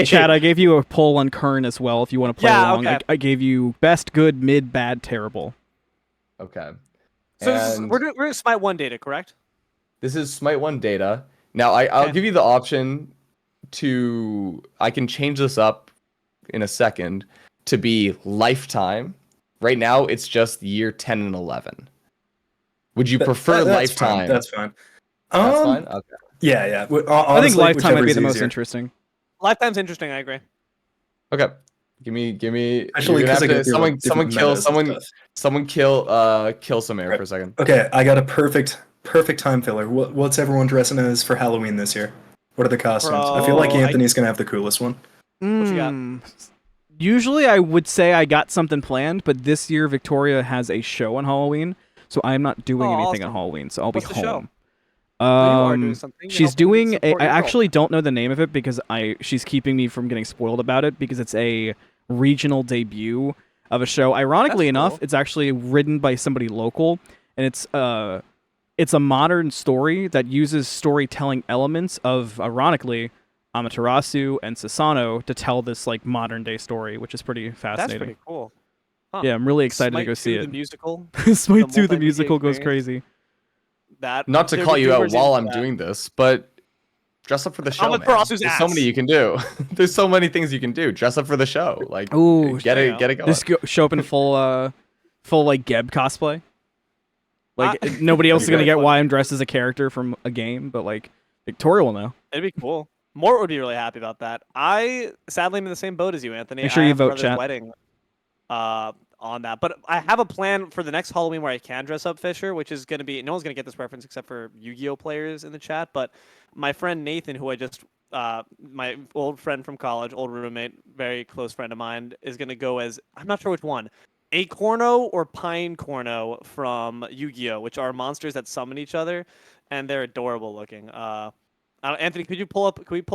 Chad, I gave you a poll on Kern as well. If you want to play Yeah, along, okay. I gave you best, good, mid, bad, terrible. Okay. So And we're doing Smite 1 data, correct? this is Smite 1 data. Now I'll Okay. give you the option to. I can change this up in a second to be lifetime. Right now it's just year 10 and 11. Would you prefer That's lifetime? Fine. That's fine. That's fine. Okay. Yeah. I think lifetime might be the most interesting. Lifetime's interesting. I agree. Okay. Give me. Actually, you're gonna because I have get to, through someone kill some air Right. for a second. Okay, I got a perfect time filler. What's everyone dressing as for Halloween this year? What are the costumes? I feel like Bro, Anthony's gonna have the coolest one. What you got? Usually I would say I got something planned, but this year Victoria has a show on Halloween, so I'm not doing anything on awesome. Halloween, so I'll What's be the show? home. You are doing something. You're She's helping doing support I your girl. actually don't know the name of it because she's keeping me from getting spoiled about it because it's a regional debut of a show. Ironically That's enough, cool. it's actually written by somebody local, and it's a modern story that uses storytelling elements of, ironically, Amaterasu and Sasano to tell this like modern day story, which is pretty That's fascinating. pretty cool. Huh. Yeah, I'm really excited Smite to go 2, see The it. musical. Smite the 2 the multimedia musical goes experience. crazy. That Not to there'd call be you out rumors while into I'm that. doing this, but dress up for the show. Man. Amaterasu's There's so ass. many you can do. There's so many things you can do. Dress up for the show. Like, Ooh, get there you it going. Just show up in full like Geb cosplay. Like nobody else is gonna get why I'm dressed as a character from a game, but like Victoria will know. It'd be cool. Mort would be really happy about that. I sadly am in the same boat as you, Anthony. Make sure I you have vote, brother's chat. wedding on that. But I have a plan for the next Halloween where I can dress up Fisher, which is going to be, no one's going to get this reference except for Yu-Gi-Oh players in the chat, but my friend Nathan, who I just, my old friend from college, old roommate, very close friend of mine, is going to go as, I'm not sure which one, Acorno or Pine Corno from Yu-Gi-Oh, which are monsters that summon each other, and they're adorable looking. Anthony, could we pull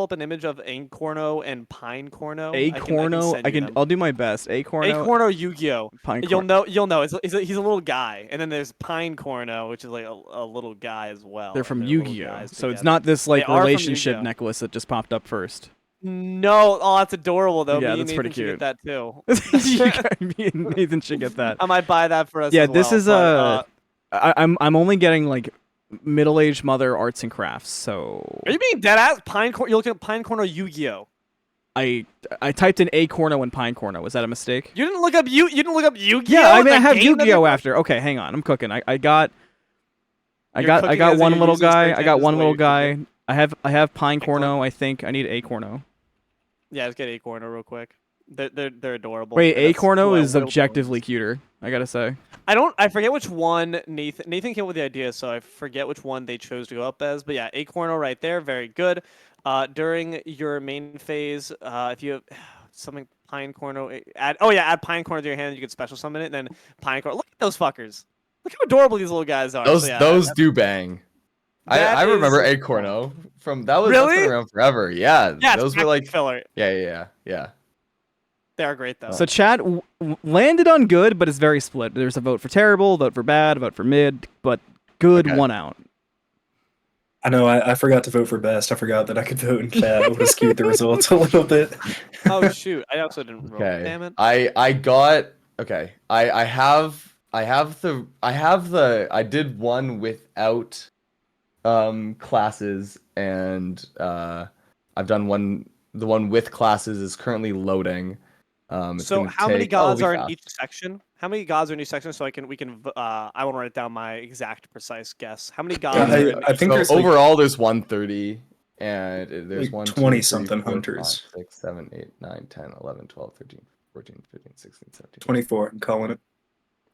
up an image of Acorno and Pine Corno? Acorno, I'll do my best. Acorno, Acorno Yu-Gi-Oh. Pine You'll Corno. know. He's a little guy, and then there's Pine Corno, which is like a little guy as well. They're and from little Yu-Gi-Oh, guys so it's together. not this like They are from relationship Yu-Gi-Oh. necklace that just popped up first. No, oh, that's adorable though. Yeah, Me and that's pretty Nathan should get that too. Me and Nathan should get that. I might buy that for us. Yeah, as this well, is but, I'm only getting like middle-aged mother arts and crafts, so Are you being dead ass? You're looking at Pine Corno Yu-Gi-Oh. I typed in Acorno and Pine Corno. Was that a mistake? You didn't look up Yu-Gi-Oh. Yeah, I mean I the have game that Yu-Gi-Oh they- after. Okay, hang on. I'm cooking. I got You're cooking as one you're little using guy. search I got engines one the way little you're guy. cooking. I have Pine Acorn. Corno. I think I need Acorno. Yeah, just get Acorno real quick. They're adorable. Wait, and that's who Acorno I is will objectively choose. cuter. I gotta say. I forget which one Nathan came up with the idea, so I forget which one they chose to go up as. But yeah, Acorno right there, very good. During your main phase, if you have something Pine Corno, add Pine Corno to your hand, you can special summon it, and then Pine Corno. Look at those fuckers. Look how adorable these little guys are. Those So yeah, those do bang. that I remember is- Acorno from that's Really? been around forever. Yeah, yeah, those it's were like filler. yeah. They are great though. So chat landed on good, but it's very split. There's a vote for terrible, vote for bad, vote for mid, but good Okay. won out. I know, I forgot to vote for best. I forgot that I could vote in chat. It would have skewed the results a little bit. Oh shoot, I also didn't roll. Okay. Damn it. I got okay. I did one without classes and I've done one. The one with classes is currently loading. It's So gonna how many take- oh, it'll gods be are in fast. each section? How many gods are in each section? So I want to write down my exact precise guess. How many gods are in I think So there's like, overall there's 130 And there's Like 1, 2, 20 3, something 4, 5, hunters. 6, 7, 8, 9, 10, 11, 12, 13, 14, 15, 16, 17, 24. I'm calling it.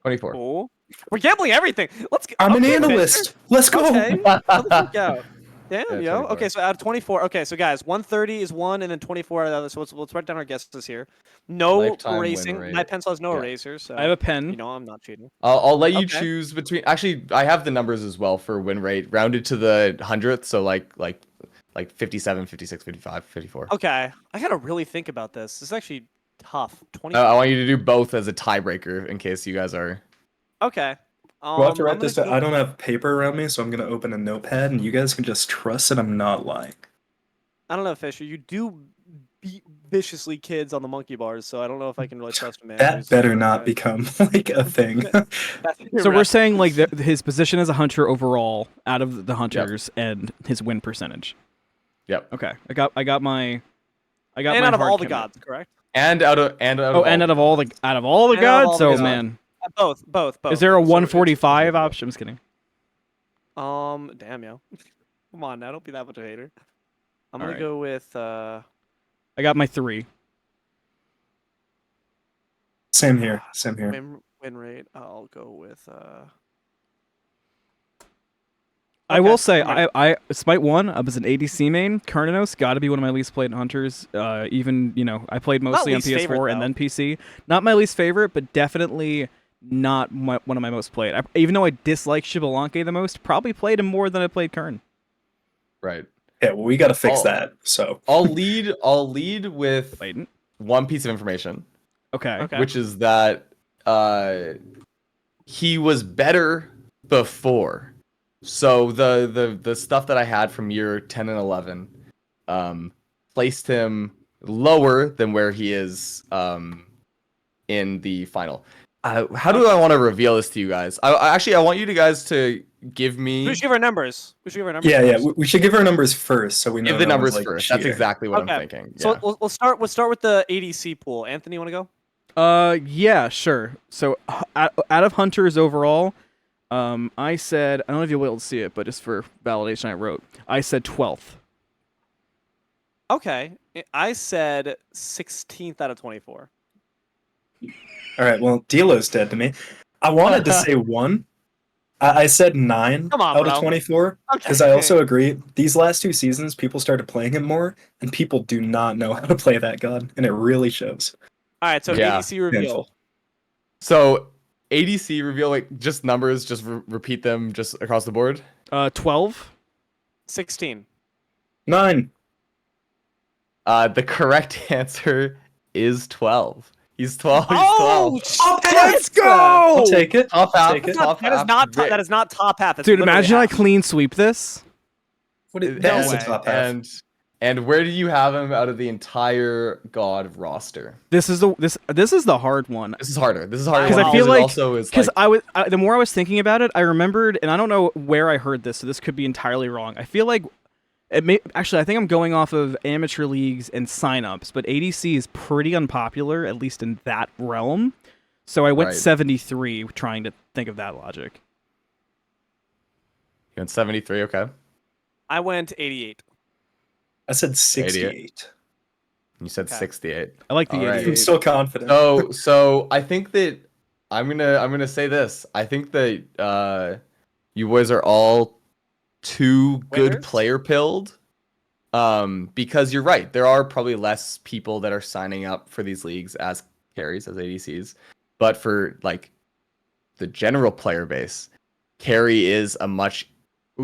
24. Oh, we're gambling everything. Let's go. I'm an Okay, Fisher. analyst. Let's go. Okay, motherfucker out. Damn, Yeah, yo. 24. Okay, so out of 24. Okay, so guys, 130 is one, and then 24 are the other. So let's write down our guesses here. No Lifetime win erasing. rate. My pencil has no Yeah. eraser, so I have a pen. you know I'm not cheating. I'll let you Okay. choose between. Actually, I have the numbers as well for win rate rounded to the hundredth. So like 57, 56, 55, 54. Okay, I gotta really think about this. This is actually tough. 20. I want you to do both as a tiebreaker in case you guys are. Okay. We'll have to I'm write this gonna down. I don't have paper around me, so I'm gonna open a notepad, and you guys can just trust that I'm not lying. I don't know, Fisher. You do beat viciously kids on the monkey bars, so I don't know if I can really trust a man. That who's- better not become like a thing. So we're saying like his position as a hunter overall out of the hunters and his win percentage. Yep. Okay, I got my and my out of hard all the commit. gods, correct? And out of And all- out of all the And out of gods. all the Oh gods. man, Both. is there a So it's- 145 option? I'm just kidding. Damn, yo. Come on now, don't be that much of a hater. I'm All gonna right. go with I got my 3. Same here. Same here. win rate. I'll go with I will Okay, say, I'm ready. I Smite 1, I was an ADC main. Kernanos got to be one of my least played hunters. Even, I played mostly on least PS4 favorite, and then PC. Not my least favorite, but definitely not one of my most played. Even though I dislike Xbalanque the most, probably played him more than I played Kern. Right. Yeah, well, we got to fix Oh. that. So I'll lead with Played. one piece of information, Okay. Okay. which is that he was better before. So the stuff that I had from year 10 and 11 placed him lower than where he is in the final. How do I want to reveal this to you guys? I want you guys to give me we should give our numbers. yeah, first. we should give our numbers first, so we know. give the no one's, numbers like, first. That's cheating. exactly what Okay. I'm thinking. So Yeah. we'll start with the ADC pool. Anthony, you want to go? Yeah, sure. So out of hunters overall, I said, I don't know if you'll be able to see it, but just for validation, I said 12th. Okay. I said 16th out of 24. All right. Well, Delo's dead to me. I wanted to say 1. I said 9 Come on, out bro. of 24 Okay. because I also agree. These last 2 seasons, people started playing him more, and people do not know how to play that god, and it really shows. All right. So Yeah. ADC reveal. Painful. So ADC reveal, like just numbers, just repeat them just across the board. 12. 16. 9. The correct answer is 12. He's 12. He's Oh, 12. Let's go! I'll take it. Top I'll half. take it. Top That is half. not that is not top half. That's Dude, literally imagine I half. clean sweep this. What is, No that is way. a top half. And where do you have him out of the entire God roster? This is the hard one. This is harder. This is harder 'Cause I one feel it like- also is Because like, the more I was thinking about it, I remembered, and I don't know where I heard this, so this could be entirely wrong. I feel like actually, I think I'm going off of amateur leagues and signups, but ADC is pretty unpopular, at least in that realm. So I went Right. 73, trying to think of that logic. you went 73. Okay. I went 88. I said 68. You said Okay. 68. I like the All right. 88. I'm so confident. So I think that I'm gonna say this. I think that you boys are all too good Winners? player pilled. Because you're right. There are probably less people that are signing up for these leagues as carries, as ADCs. But for like the general player base, carry is a much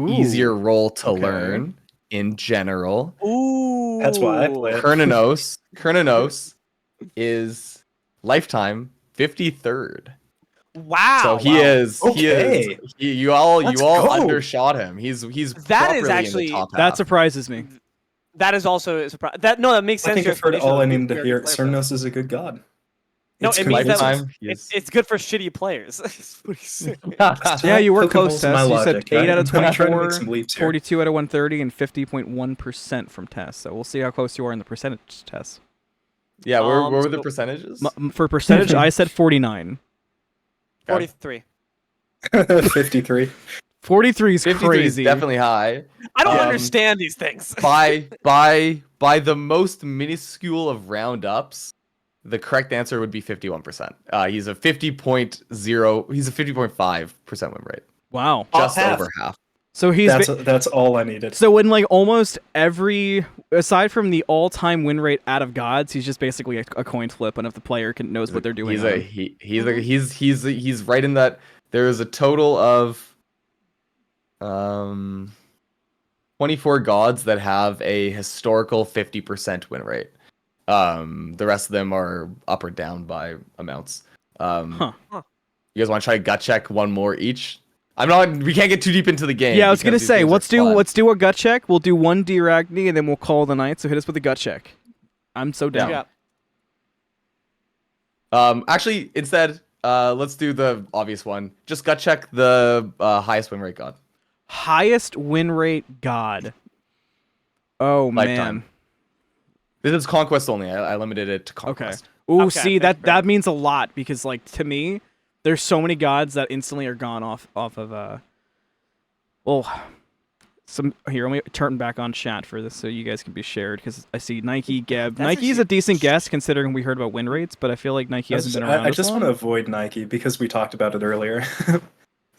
easier role to Okay. learn in general. Ooh. That's why I play it. Kernanos is lifetime 53rd. Wow. So he is. Okay. You all Let's go. undershot him. He's That is properly in the actually- top That half. surprises me. That is also a surprise. That makes sense. I think your I've heard explanation all of I who's need to your hear. player pill. Cernos is a good god. No, It's it means that convincing. it's good for shitty players. That's what he's saying. Yeah, you were Poking close, holes in Tess. my You said logic, 8 right? out of I'm trying to 24, make some leaps here. 42 out of 130, and 50.1% from Tess. So we'll see how close you are in the percentage test. Yeah, what were the so- percentages? For percentage, I said 49. 43. 53. 43 is 53 crazy. is definitely high. I don't Um, understand these things. By the most minuscule of roundups, the correct answer would be 51%. He's a 50.0. He's a 50.5% win rate, Wow. Oh, just half. over half. So he's That's all I needed. so in like almost every, aside from the all-time win rate out of gods, he's just basically a coin flip, and if the player knows what they're doing, He's on a him. he's right in that. There is a total of 24 gods that have a historical 50% win rate. The rest of them are up or down by amounts. Huh. You guys want to try gut check one more each? We can't get too deep into the game. Yeah, I was gonna because these say, games are fun. let's do a gut check. We'll do one Dear Agony, and then we'll call the night. So hit us with a gut check. I'm so down. Yeah. Actually, instead, let's do the obvious one. Just gut check the highest win rate god. Highest win rate god. Oh Lifetime. man. This is conquest only. I limited it to conquest. Ooh, Okay, see fair, that fair. means a lot because like to me, there's so many gods that instantly are gone off of well, some here. Let me turn back on chat for this so you guys can be shared because I see Nike Geb. That's Nike's a a decent guess considering we heard about win rates, but I feel like Nike hasn't been around. I as just long. want to avoid Nike because we talked about it earlier.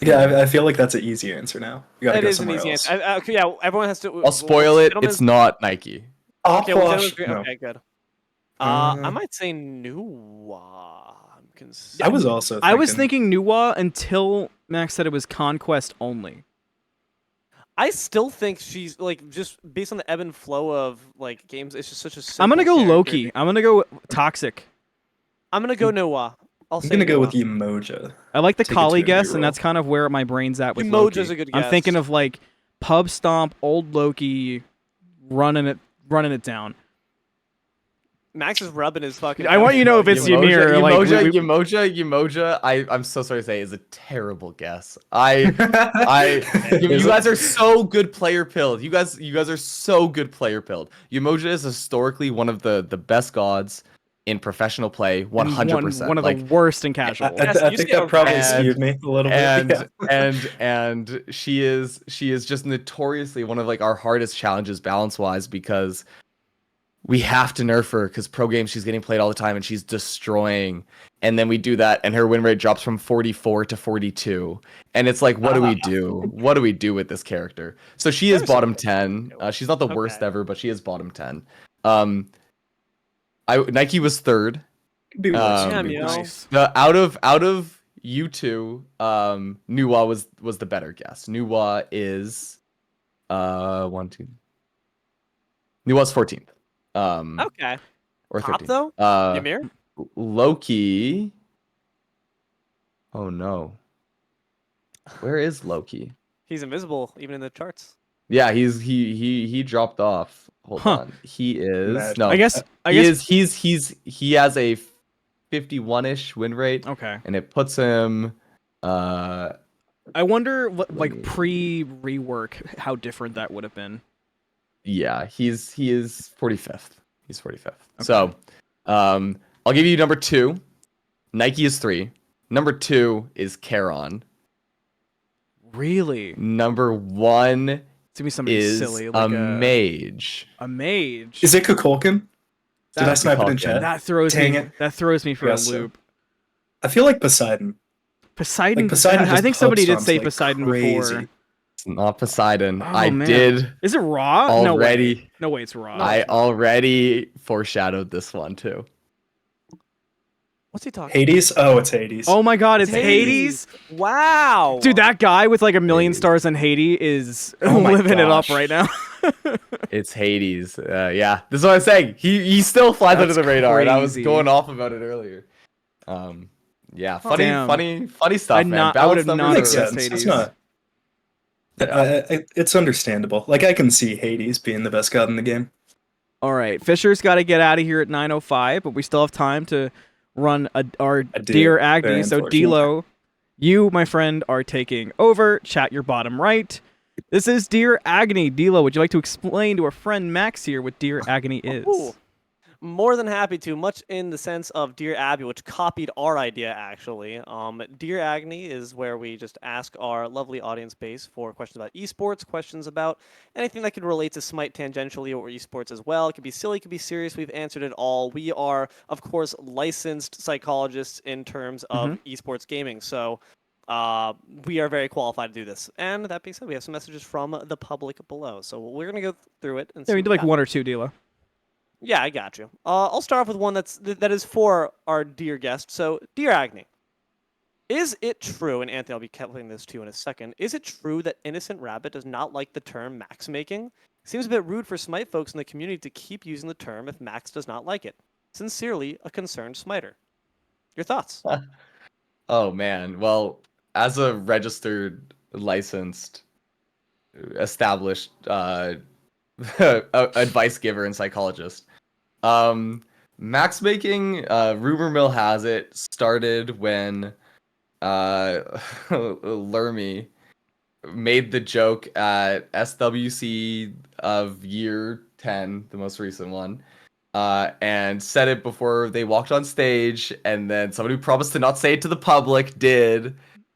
Yeah, I feel like that's an easy answer now. You gotta That go is an somewhere easy else. answer. Okay, yeah, everyone has to. I'll spoil it. Gentlemen- It's not Nike. Okay, well, Aquash, gentlemen- no. okay, good. Uh, I might say Nuwa. I was also. I was thinking Nuwa until Max said it was conquest only. I still think she's like just based on the ebb and flow of like games. It's just such a. I'm gonna simple go character. Loki. I'm gonna go toxic. I'm gonna go Nuwa. I'm gonna go with Emoja. I like the Take it Kali to a guess, new and role. that's kind of where my brain's at with Emoja's Loki. a good I'm guess. thinking of like pub stomp, old Loki, running it down. Max is rubbing his fucking. I want you to know if it's Ymir. Like, Emoja. I'm so sorry to say, is a terrible guess. You guys are so good player pilled. You guys are so good player pilled. Emoja is historically one of the best gods in professional play. 100%. One of the worst in casual. I think that probably skewed me a little bit. And she is just notoriously one of like our hardest challenges balance wise because we have to nerf her because pro games she's getting played all the time and she's destroying. And then we do that and her win rate drops from 44 to 42. And it's like, what do we do? What do we do with this character? So she is bottom 10. She's not the worst ever, but she is bottom 10. Nike was third. Be worse. Damn, Be yo. worse. Out of you two, Nuwa was the better guess. Nuwa is 1, 2. Nuwa's 14th. Okay. Or Top 13th. though. Ymir. Loki. Oh no. Where is Loki? He's invisible even in the charts. Yeah, he dropped off. Hold Huh. on. He is Imagine. no. I guess He has a 51-ish win rate, okay. and it puts him. I wonder what like pre-rework how different that would have been. Yeah, he is 45th. He's 45th. So, I'll give you number 2. Nike is 3. Number 2 is Charon. Really? Number 1 It's gonna be something is silly like a mage. A mage. Is it Kukulkan? Did I That's snipe it in Kukulkan. chat? That throws Dang me. it. That throws me for a Guess so. loop. I feel like Poseidon. Poseidon. Like Poseidon I just think somebody did pub say stomps like Poseidon crazy. before. It's not Poseidon. Oh, I man. did Is it raw? already. No way, it's raw. I already foreshadowed this one too. What's he talking? Hades? Oh, it's Hades. Oh my god, it's Hades. Hades. Wow. Dude, that guy with like a million Hades. stars in Hades is Oh my living it up gosh. right now. It's Hades. Yeah, this is what I'm saying. He still flies under That's the radar, and I was crazy. going off about it earlier. Yeah, funny, Damn. funny stuff, man. I would have Balanced not numbers Makes are- guessed sense. Hades. It's not. It's understandable. Like I can see Hades being the best god in the game. All right, Fisher's got to get out of here at 9:05, but we still have time to run our I do. Dear Very Agony. So unfortunate. D'Lo, you, my friend, are taking over. Chat your bottom right. This is Dear Agony. D'Lo, would you like to explain to our friend Max here what Dear Agony is? Ooh. More than happy to, much in the sense of Dear Abby, which copied our idea, actually. Dear Agony is where we just ask our lovely audience base for questions about esports, questions about anything that could relate to Smite tangentially or esports as well. It could be silly, it could be serious. We've answered it all. We are, of course, licensed psychologists in terms of esports gaming, so we are very qualified to do this. And that being said, we have some messages from the public below. So we're going to go through it and Yeah, see we what do we like got. one or two, Dila. Yeah, I got you. I'll start off with one that is for our dear guest. So, dear Agni, is it true, and Anthony, I'll be keeping this to you in a second, is it true that InnocentRabbit does not like the term max making? Seems a bit rude for Smite folks in the community to keep using the term if Max does not like it. Sincerely, a concerned Smiter. Your thoughts? Oh man. Well, as a registered, licensed, established advice giver and psychologist, max making, rumor mill has it, started when Lermy made the joke at SWC of year 10, the most recent one, and said it before they walked on stage, and then somebody who promised to not say it to the public did.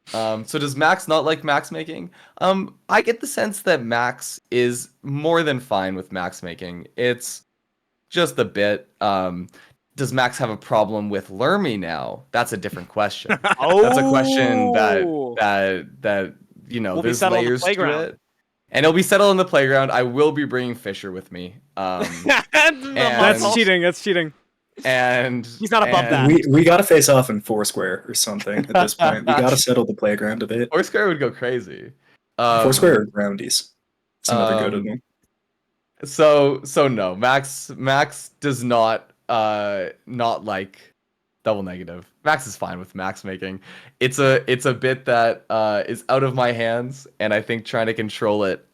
So does Max not like max making? I get the sense that Max is more than fine with max making. It's just a bit. Does Max have a problem with Lermy now? That's a different question. That's a question that you know, Will be there's settled on the layers to playground. it. And it'll be settled in the playground. I will be bringing Fisher with me. That's cheating. That's cheating. And He's not above and that. We gotta face off in Foursquare or something at this point. We gotta settle the playground a bit. Foursquare would go crazy. Foursquare or Groundies. It's another good of them. So no, Max does not like double negative. Max is fine with max making. It's a bit that is out of my hands, and I think trying to control it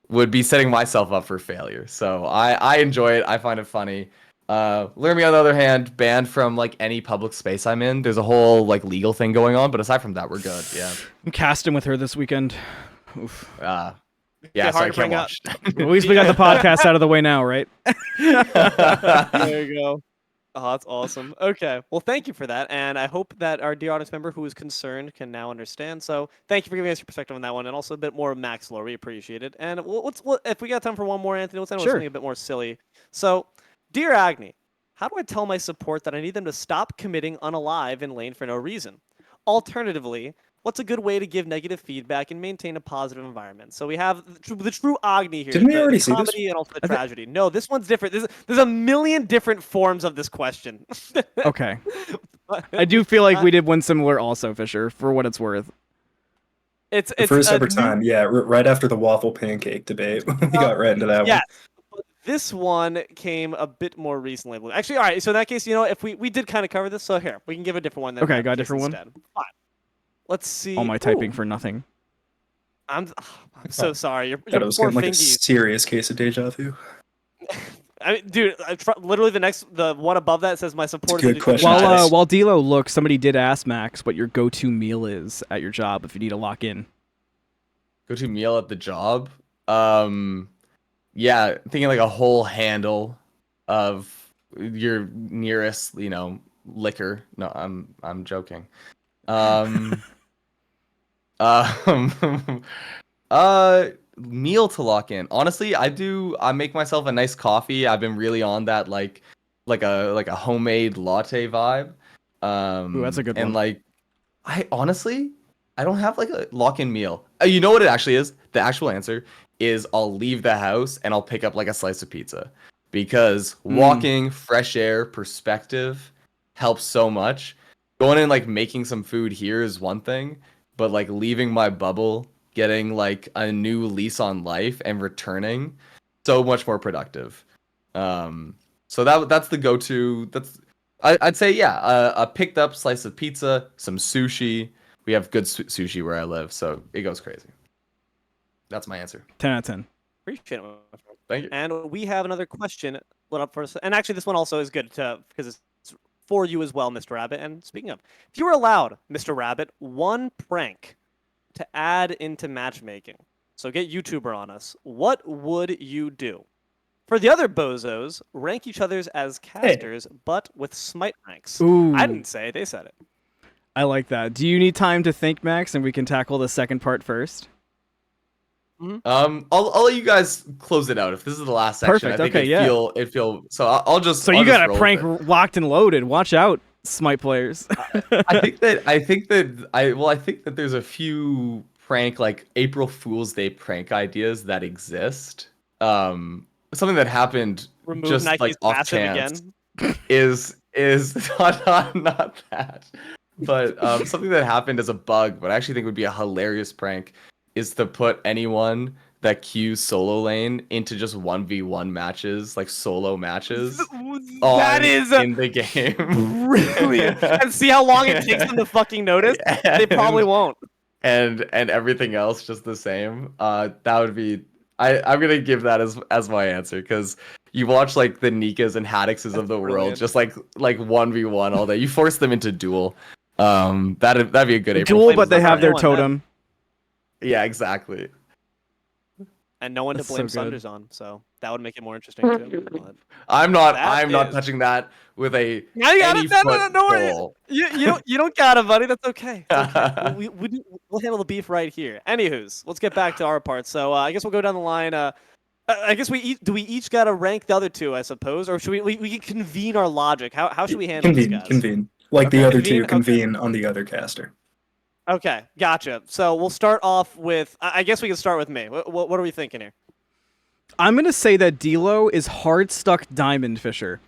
would be setting myself up for failure. So I enjoy it. I find it funny. Lermy, on the other hand, banned from like any public space I'm in. There's a whole like legal thing going on, but aside from that, we're good. Yeah. I'm casting with her this weekend. Oof. Yeah, so I hard to can't bring up. watch. At least we got the podcast out of the way now, right? There you go. Oh, that's awesome. Okay. Well, thank you for that. And I hope that our dear audience member who is concerned can now understand. So thank you for giving us your perspective on that one and also a bit more Max lore. We appreciate it. And if we got time for one more, Anthony, let's end with Sure. something a bit more silly. So, dear Agni, how do I tell my support that I need them to stop committing unalive in lane for no reason? Alternatively, what's a good way to give negative feedback and maintain a positive environment? So we have the true Agni here. Didn't we already the see this? comedy and also the tragedy. No, this one's different. There's a million different forms of this question. Okay. I do feel like we did one similar also, Fisher, for what it's worth. It's First a ever new- time, yeah, right after the waffle pancake debate. We got right into that Yes. one. This one came a bit more recently. Actually, all right. So in that case, if we did kind of cover this, so here we can give a different one. Then Okay, in that got a case different one? instead. Fine. Let's see. All my typing Ooh, for nothing. I'm so sorry. Your God, I was poor getting like a fingies. serious case of deja vu. I mean, dude, literally the one above that says my support. It's a is good the question. Detroit Wow. Tigers. While D'Lo looks, somebody did ask Max what your go-to meal is at your job if you need to lock in. Go to meal at the job. Yeah, thinking like a whole handle of your nearest, liquor. No, I'm joking. Um, meal to lock in. Honestly, I make myself a nice coffee. I've been really on that like a homemade latte vibe. Ooh, that's a good and one. I don't have like a lock-in meal. You know what it actually is? The actual answer is I'll leave the house and I'll pick up like a slice of pizza because walking, fresh air, perspective helps so much. Going and like making some food here is one thing, but like leaving my bubble, getting like a new lease on life and returning, so much more productive. So that's the go-to. I'd say a picked up slice of pizza, some sushi. We have good sushi where I live, so it goes crazy. That's my answer. 10 out of 10. Appreciate it. my friend. Thank you. And we have another question lit up for us. And actually, this one also is good because it's for you as well, Mr. Rabbit. And speaking of, if you were allowed, Mr. Rabbit, one prank to add into matchmaking, so get YouTuber on us, what would you do? For the other bozos, rank each other's as casters, but with Smite ranks. Ooh, I didn't say it, they said it. I like that. Do you need time to think, Max, and we can tackle the second part first? I'll let you guys close it out if this is the last section. Perfect, I think okay, yeah. it feel so. I'll just. So I'll you just got a roll prank with it. locked and loaded. Watch out, Smite players. I think that there's a few prank like April Fool's Day prank ideas that exist. Something that happened Remove just Nike's like off passive chance again. is not that, but something that happened as a bug, but I actually think would be a hilarious prank is to put anyone that queues solo lane into just 1v1 matches, like solo matches. That is in the game. brilliant. And see how long it takes them to fucking notice? They probably won't. And everything else just the same. That would be. I'm gonna give that as my answer because you watch like the Nikas and Haddixes of the world, brilliant. just like 1v1 all day. You force them into duel. That'd be a good April Duel, Fool's but they Day have their prank. totem. Yeah, exactly. And no one That's to blame so good. Sunders on, so that would make it more interesting too. But I'm not That is- touching that with a now you got any it. No, foot no worries. pole. You don't got it, buddy. That's okay. It's okay. We'll handle the beef right here. Anywho's, let's get back to our part. So I guess we'll go down the line. I guess we each got to rank the other two, I suppose, or should we can convene our logic? How should we handle this, guys? Convene. Like Okay. the other Convene? two convene on the other caster. Okay, gotcha. So we'll start off with. I guess we can start with me. What are we thinking here? I'm gonna say that D'Lo is hard stuck Diamond Fisher,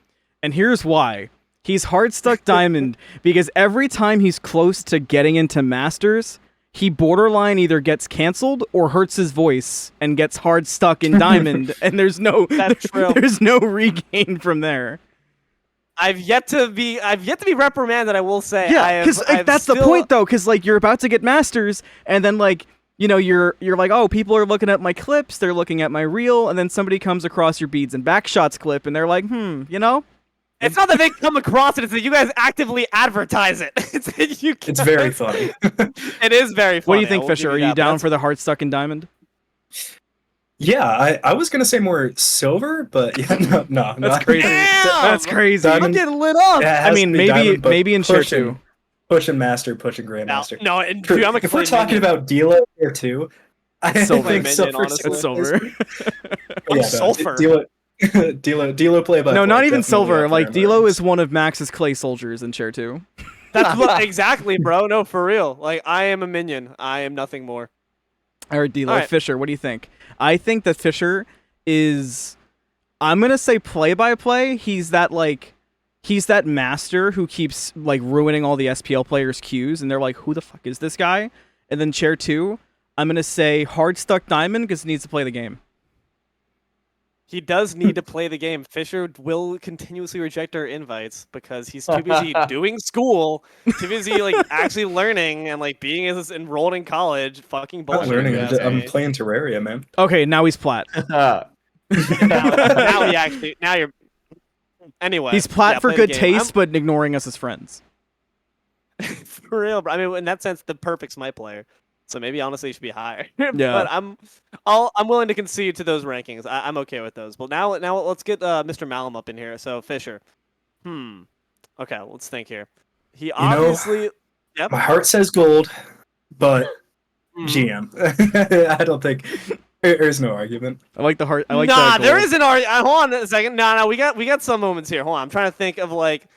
and here's why. He's hard stuck Diamond because every time he's close to getting into Masters, he borderline either gets canceled or hurts his voice and gets hard stuck in Diamond, and there's no That's true. there's no regain from there. I've yet to be reprimanded. I will say. Yeah, because that's the point though. Because like you're about to get Masters, and then like you're like, oh, people are looking at my clips, they're looking at my reel, and then somebody comes across your beads and backshots clip, and they're like, It's not that they come across it; it's that you guys actively advertise it. It's that you. It's very funny. It is very funny. What do you think, Fisher? Are you down for the hard stuck in Diamond? Yeah, I was gonna say more silver, but yeah, no. That's crazy. Damn! That's crazy. I'm Diamond- getting lit up. Yeah, it has I to mean, be Diamond, but maybe in Chair 2. pushing Master, pushing Grandmaster. No, and True. dude, I'm If we're explaining talking about D'Lo here too, I Silver. think Minion, silver. honestly. It's silver. Yeah, sulfur. D'Lo play by No, play, not even definitely silver. up Like there in D'Lo my is one of Max's clay soldiers in Chair 2. That's what exactly, bro. No, for real. Like I am a minion. I am nothing more. All right, D'Lo. All right. Fisher, what do you think? I think that Fisher is, I'm gonna say play-by-play. He's that master who keeps like ruining all the SPL players' queues, and they're like, who the fuck is this guy? And then Chair 2, I'm gonna say hard stuck Diamond because he needs to play the game. He does need to play the game. Fisher will continuously reject our invites because he's too busy doing school, too busy like actually learning and like being enrolled in college. Fucking Not bullshit. learning. if you ask I'm me. playing Terraria, man. Okay, now he's plat. now he actually. Now you're. Anyway, He's plat yeah, for play the good game. taste, but ignoring us as friends. For real, bro. I mean, in that sense, the perfect Smite player. So maybe honestly, he should be higher. Yeah. But I'm willing to concede to those rankings. I'm okay with those. But now let's get Mr. Malum up in here. So Fisher. Okay, let's think here. He obviously. Yep. My heart says gold, but Mhm. GM. I don't think there's no argument. I like the heart. I like Nah, the there gold. is an argument. Hold on a second. No, we got some moments here. Hold on, I'm trying to think of like.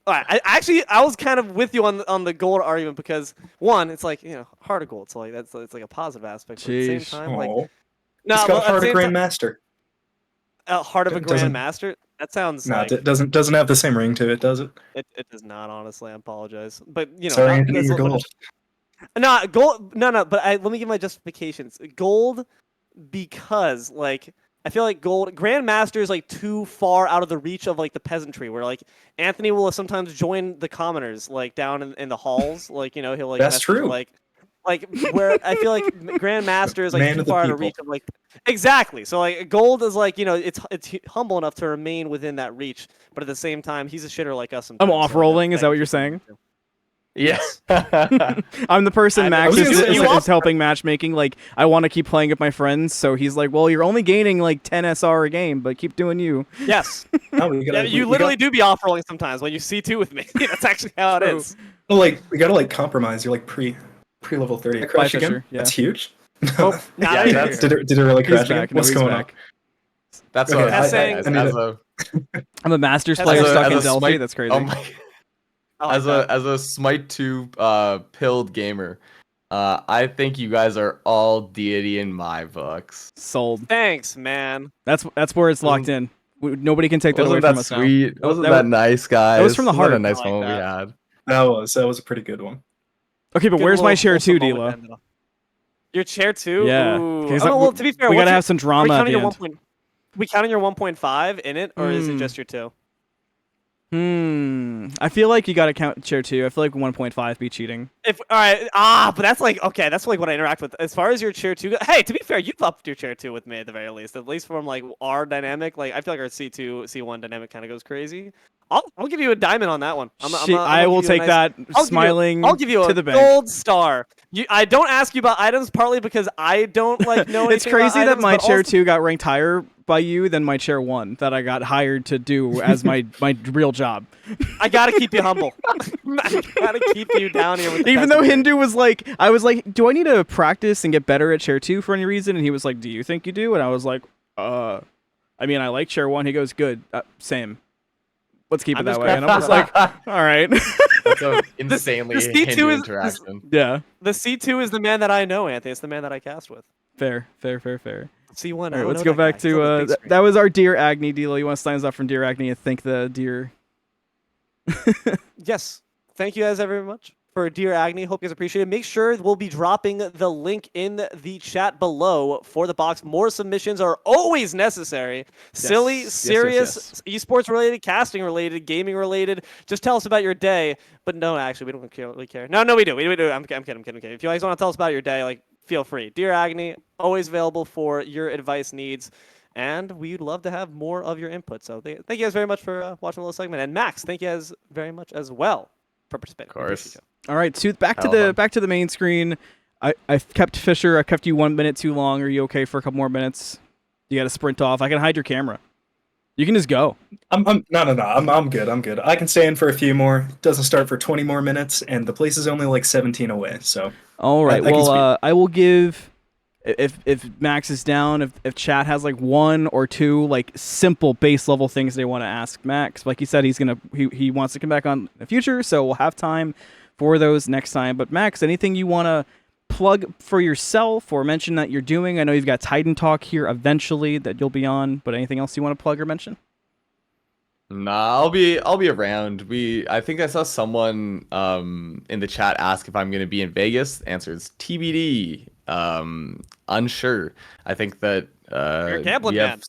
All right, I was kind of with you on the gold argument because one, it's like heart of gold, so like it's like a positive aspect. But at the Jeez. same time, like Oh, no, it's but got at the heart of same time- Grandmaster. Heart of a It doesn't- Grandmaster. That sounds No, like it doesn't have the same ring to it, does it? it does not. Honestly, I apologize, but Sorry, not- Anthony, you're gold. No, gold. No. But let me give my justifications. Gold, because like I feel like gold Grandmaster is like too far out of the reach of like the peasantry, where like Anthony will sometimes join the commoners like down in the halls, like he'll like That's message, true. like where I feel like Grandmaster is like Man too of the far out of people. reach of like exactly. So like gold is like it's humble enough to remain within that reach, but at the same time he's a shitter like us. Sometimes, I'm off so, rolling. Is that thank what you you're for saying? Yeah. I'm the person Max was is, gonna say, is, like- is helping matchmaking. Like, I want to keep playing with my friends, so he's like, well, you're only gaining like 10 SR a game, but keep doing you. Yes. No, we Yeah, gotta, you we literally do be off rolling sometimes when you C2 with me. That's actually how it True. is. we gotta like compromise. You're like pre level 30. I crash again. Fisher, yeah. That's huge. Oh, now Yeah, that you're that's- here. Did it really He's crash back. again? No, What's he's going back. That's Okay, what I was I- saying. I As, mean, as a I'm a Masters As player a- stuck in as a Delphi. Smite- That's crazy. Oh my. I like that. As a Smite 2 pilled gamer, I think you guys are all deity in my books. Sold. Thanks, man. That's where it's locked in. Nobody can take that away Wasn't from that us sweet? now. Wasn't That that, was- nice, guys? was from the Wasn't heart. that a nice I like moment we that. had? That was a pretty good one. Okay, but Good where's my little chair wholesome 2, moment Dilo? to end it on. Your chair 2? Yeah. Ooh. 'Cause, Oh, like, well, to be fair, we what's gotta your- have some are we drama at counting the your end. 1. We counting your 1.5 in it, or is it just your 2? I feel like you gotta count chair 2. I feel like 1.5 be cheating. If all right, but that's like okay, that's like what I interact with. As far as your chair 2, hey, to be fair, you've upped your chair 2 with me at the very least. At least from like our dynamic, like I feel like our C2 C1 dynamic kind of goes crazy. I'll give you a diamond on that one. Shit, I will take that smiling I'll give you to a the bank. gold star. I don't ask you about items partly because I don't like know It's anything crazy about that items, my but chair also- 2 got ranked higher by you than my chair 1 that I got hired to do as my real job. I gotta keep you humble. I gotta keep you down here. With the Even though peasantry. Hindu was like, I was like, do I need to practice and get better at chair 2 for any reason? And he was like, do you think you do? And I was like, I mean, I like chair 1. He goes, good, same. Let's keep it I'm that just way. And I was like, all right. That's an insanely the C2 Hindu is- interaction. Yeah, The C2 is the man that I know, Anthony. It's the man that I cast with. fair. C1. All right, let's go back to that was our Dear Agni deal. You want to sign us up from Dear Agni and thank the dear. Yes. Thank you guys very much for Dear Agni. Hope you guys appreciate it. Make sure we'll be dropping the link in the chat below for the box. More submissions are always necessary. Silly, Yes, serious, yes. esports related, casting related, gaming related. Just tell us about your day. But no, actually, we don't really care. No, we do. We do. I'm kidding. If you guys want to tell us about your day, like, feel free. Dear Agni, always available for your advice needs. And we'd love to have more of your input. So thank you guys very much for watching the little segment. And Max, thank you guys very much as well for participating. Of course. All right, so back to Hell, the main screen. I've kept Fisher. I kept you 1 minute too long. Are you okay for a couple more minutes? You got to sprint off. I can hide your camera. You can just go. No. I'm good. I can stay in for a few more. Doesn't start for 20 more minutes, and the place is only like 17 away. So All right. I can Well, I will give if Max is down. If chat has like 1 or 2 like simple base level things they want to ask Max, like he said, he wants to come back on in the future, so we'll have time for those next time. But Max, anything you want to plug for yourself or mention that you're doing? I know you've got Titan Talk here eventually that you'll be on, but anything else you want to plug or mention? Nah, I'll be around. I think I saw someone in the chat ask if I'm gonna be in Vegas. The answer is TBD. Unsure. I think that You're a gambling we have- man.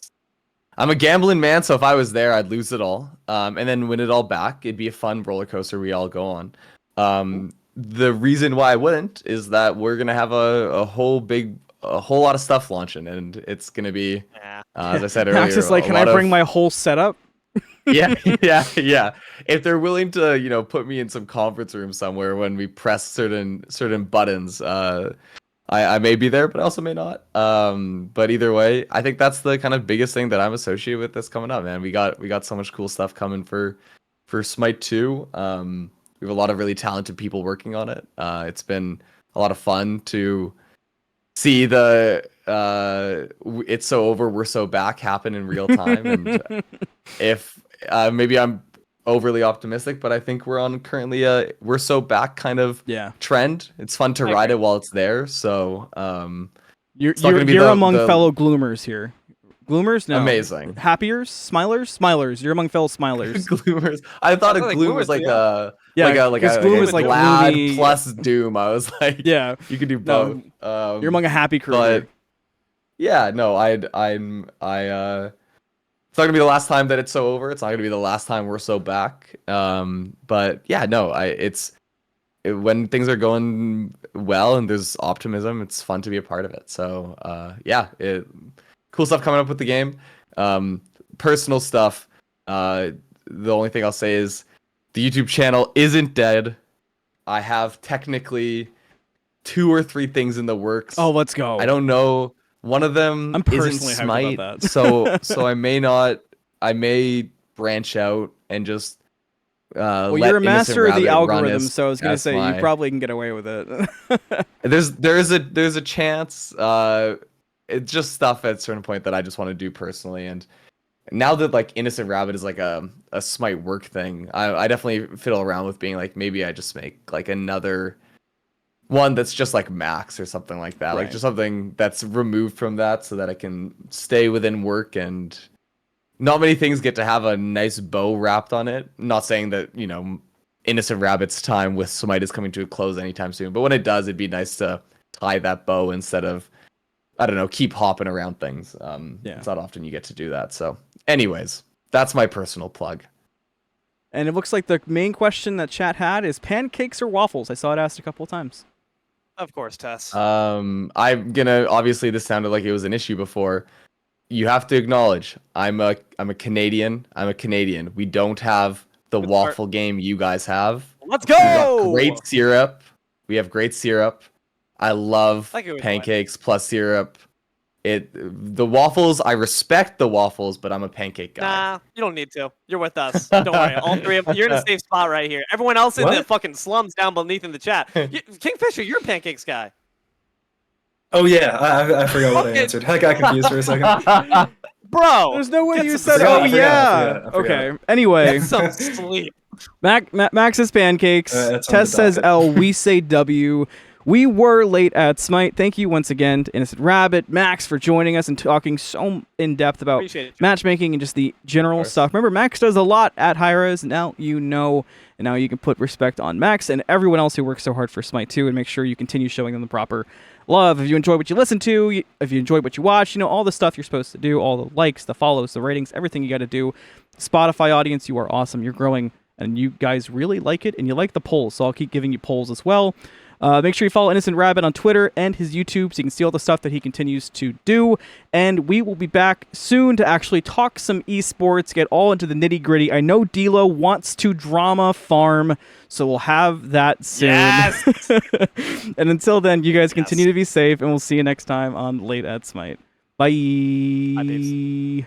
I'm a gambling man, so if I was there, I'd lose it all. And then win it all back. It'd be a fun roller coaster we all go on. The reason why I wouldn't is that we're gonna have a whole lot of stuff launching, and it's gonna be, Yeah. as I said earlier. Max is like, a can I lot of- bring my whole setup? yeah. If they're willing to, put me in some conference room somewhere when we press certain buttons, I may be there, but I also may not. But either way, I think that's the kind of biggest thing that I'm associated with that's coming up, man. We got so much cool stuff coming for Smite 2. We have a lot of really talented people working on it. It's been a lot of fun to see the it's so over, we're so back happen in real time. And if maybe I'm overly optimistic, but I think we're on currently a we're so back kind of trend. It's fun to ride it while it's there. So You're not gonna be you're the- among the- fellow gloomers here. Gloomers? No. Amazing. Happiers? Smilers? Smilers. You're among fellow smilers. Gloomers. I thought I a thought gloom gloomers, was like yeah. a Yeah, like because a gloom like is like glad gloomy. plus doom. I was like, Yeah. you could do No, both. You're among a happy crew. but here. yeah, no, it's not gonna be the last time that it's so over. It's not gonna be the last time we're so back. But yeah, no, when things are going well and there's optimism, it's fun to be a part of it. So yeah, cool stuff coming up with the game. Personal stuff. The only thing I'll say is the YouTube channel isn't dead. I have technically 2 or 3 things in the works. Oh, let's go. I don't know. One of them I'm isn't personally hyped SMITE, about that. so I may branch out and just Well, let you're a master of the InnocentRabbit run algorithm, as- so I was gonna as say my- you probably can get away with it. there's a chance. It's just stuff at a certain point that I just want to do personally, and now that like InnocentRabbit is like a SMITE work thing, I definitely fiddle around with being like, maybe I just make like another one that's just like Max or something like that, Right. like just something that's removed from that, so that I can stay within work. And not many things get to have a nice bow wrapped on it. Not saying that, you know, InnocentRabbit's time with SMITE is coming to a close anytime soon, but when it does, it'd be nice to tie that bow instead of, I don't know, keep hopping around things. Yeah. It's not often you get to do that. So anyways, that's my personal plug. And it looks like the main question that chat had is pancakes or waffles. I saw it asked a couple of times. Of course, Tess. I'm gonna, obviously this sounded like it was an issue before. You have to acknowledge I'm a Canadian. I'm a Canadian. We don't have the Good waffle game you guys have. Let's We got go. great syrup. We have great syrup. I love I get what you're pancakes plus syrup. The waffles, I respect the waffles, but I'm a pancake guy. Nah, you don't need to. You're with us. Don't worry. All 3 of you're in a safe spot right here. Everyone else in the What? fucking slums down beneath in the chat. Kingfisher, you're a pancakes guy. Oh yeah, I forgot what I Okay. answered. I got confused for a second. Bro, There's no way get you some said, sleep. oh I yeah. forgot. Okay. Anyway, get some sleep. Max's pancakes. That's on Tess the says docket. L. We say W. We were late at SMITE. Thank you once again to InnocentRabbit, Max, for joining us and talking so in depth about Appreciate it. matchmaking and just the general course. stuff. Remember, Max does a lot at Hi-Rez. Now you know, and now you can put respect on Max and everyone else who works so hard for SMITE too, and make sure you continue showing them the proper love. If you enjoy what you listen to, if you enjoy what you watch, you know, all the stuff you're supposed to do, all the likes, the follows, the ratings, everything you got to do. Spotify audience, you are awesome. You're growing, and you guys really like it, and you like the polls, so I'll keep giving you polls as well. Make sure you follow InnocentRabbit on Twitter and his YouTube so you can see all the stuff that he continues to do. And we will be back soon to actually talk some esports, get all into the nitty-gritty. I know D'Lo wants to drama farm, so we'll have that soon. Yes. And until then, you guys continue Yes. to be safe, and we'll see you next time on Late at SMITE. Bye. Bye, babes.